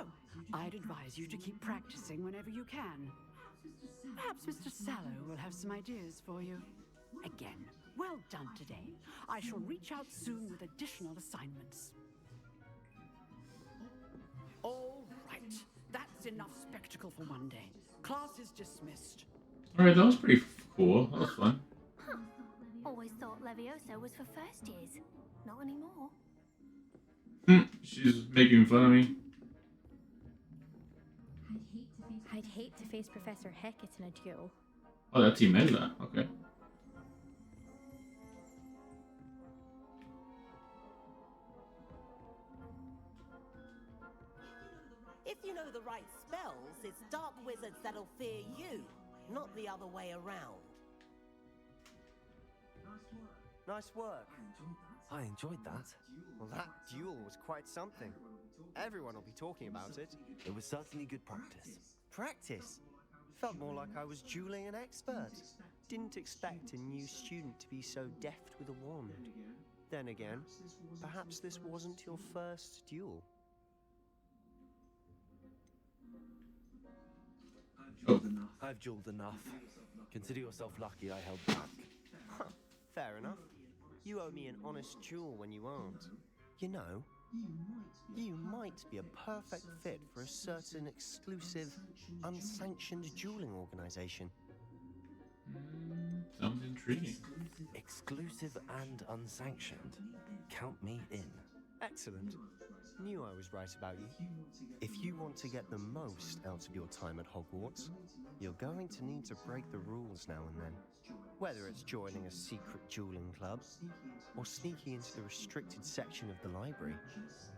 S15: I'd advise you to keep practicing whenever you can. Perhaps Mr. Sallow will have some ideas for you. Again, well done today. I shall reach out soon with additional assignments. All right, that's enough spectacle for one day. Class is dismissed.
S1: Alright, that was pretty cool. That was fun.
S10: Huh. Always thought Levioso was for first years. Not anymore.
S1: She's making fun of me.
S10: I'd hate to face Professor Hackett in a duel.
S1: Oh, that's Imelda. Okay.
S16: If you know the right spells, it's dark wizards that'll fear you, not the other way around.
S12: Nice work.
S2: I enjoyed that.
S12: Well, that duel was quite something. Everyone will be talking about it.
S2: It was certainly good practice.
S12: Practice? Felt more like I was dueling an expert. Didn't expect a new student to be so deft with a wand. Then again, perhaps this wasn't your first duel.
S2: I've dueled enough. Consider yourself lucky I held back.
S12: Fair enough. You owe me an honest duel when you aren't. You know, you might be a perfect fit for a certain exclusive, unsanctioned dueling organization.
S1: Sounds intriguing.
S2: Exclusive and unsanctioned. Count me in.
S12: Excellent. Knew I was right about you. If you want to get the most out of your time at Hogwarts, you're going to need to break the rules now and then. Whether it's joining a secret dueling club or sneaking into the restricted section of the library,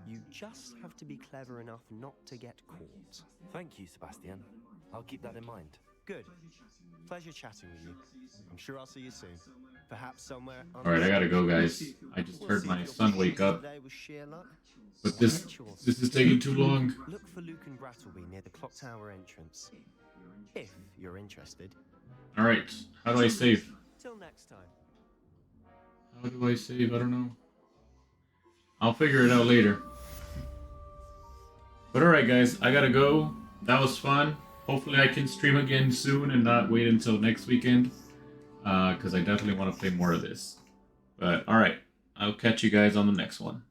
S12: you just have to be clever enough not to get caught.
S2: Thank you, Sebastian. I'll keep that in mind.
S12: Good. Pleasure chatting with you. I'm sure I'll see you soon. Perhaps somewhere.
S1: Alright, I gotta go, guys. I just heard my son wake up. But this is taking too long.
S12: Look for Luke and Brattleby near the clock tower entrance. If you're interested.
S1: Alright, how do I save?
S12: Till next time.
S1: How do I save? I don't know. I'll figure it out later. But alright, guys, I gotta go. That was fun. Hopefully I can stream again soon and not wait until next weekend. Because I definitely want to play more of this. But alright, I'll catch you guys on the next one.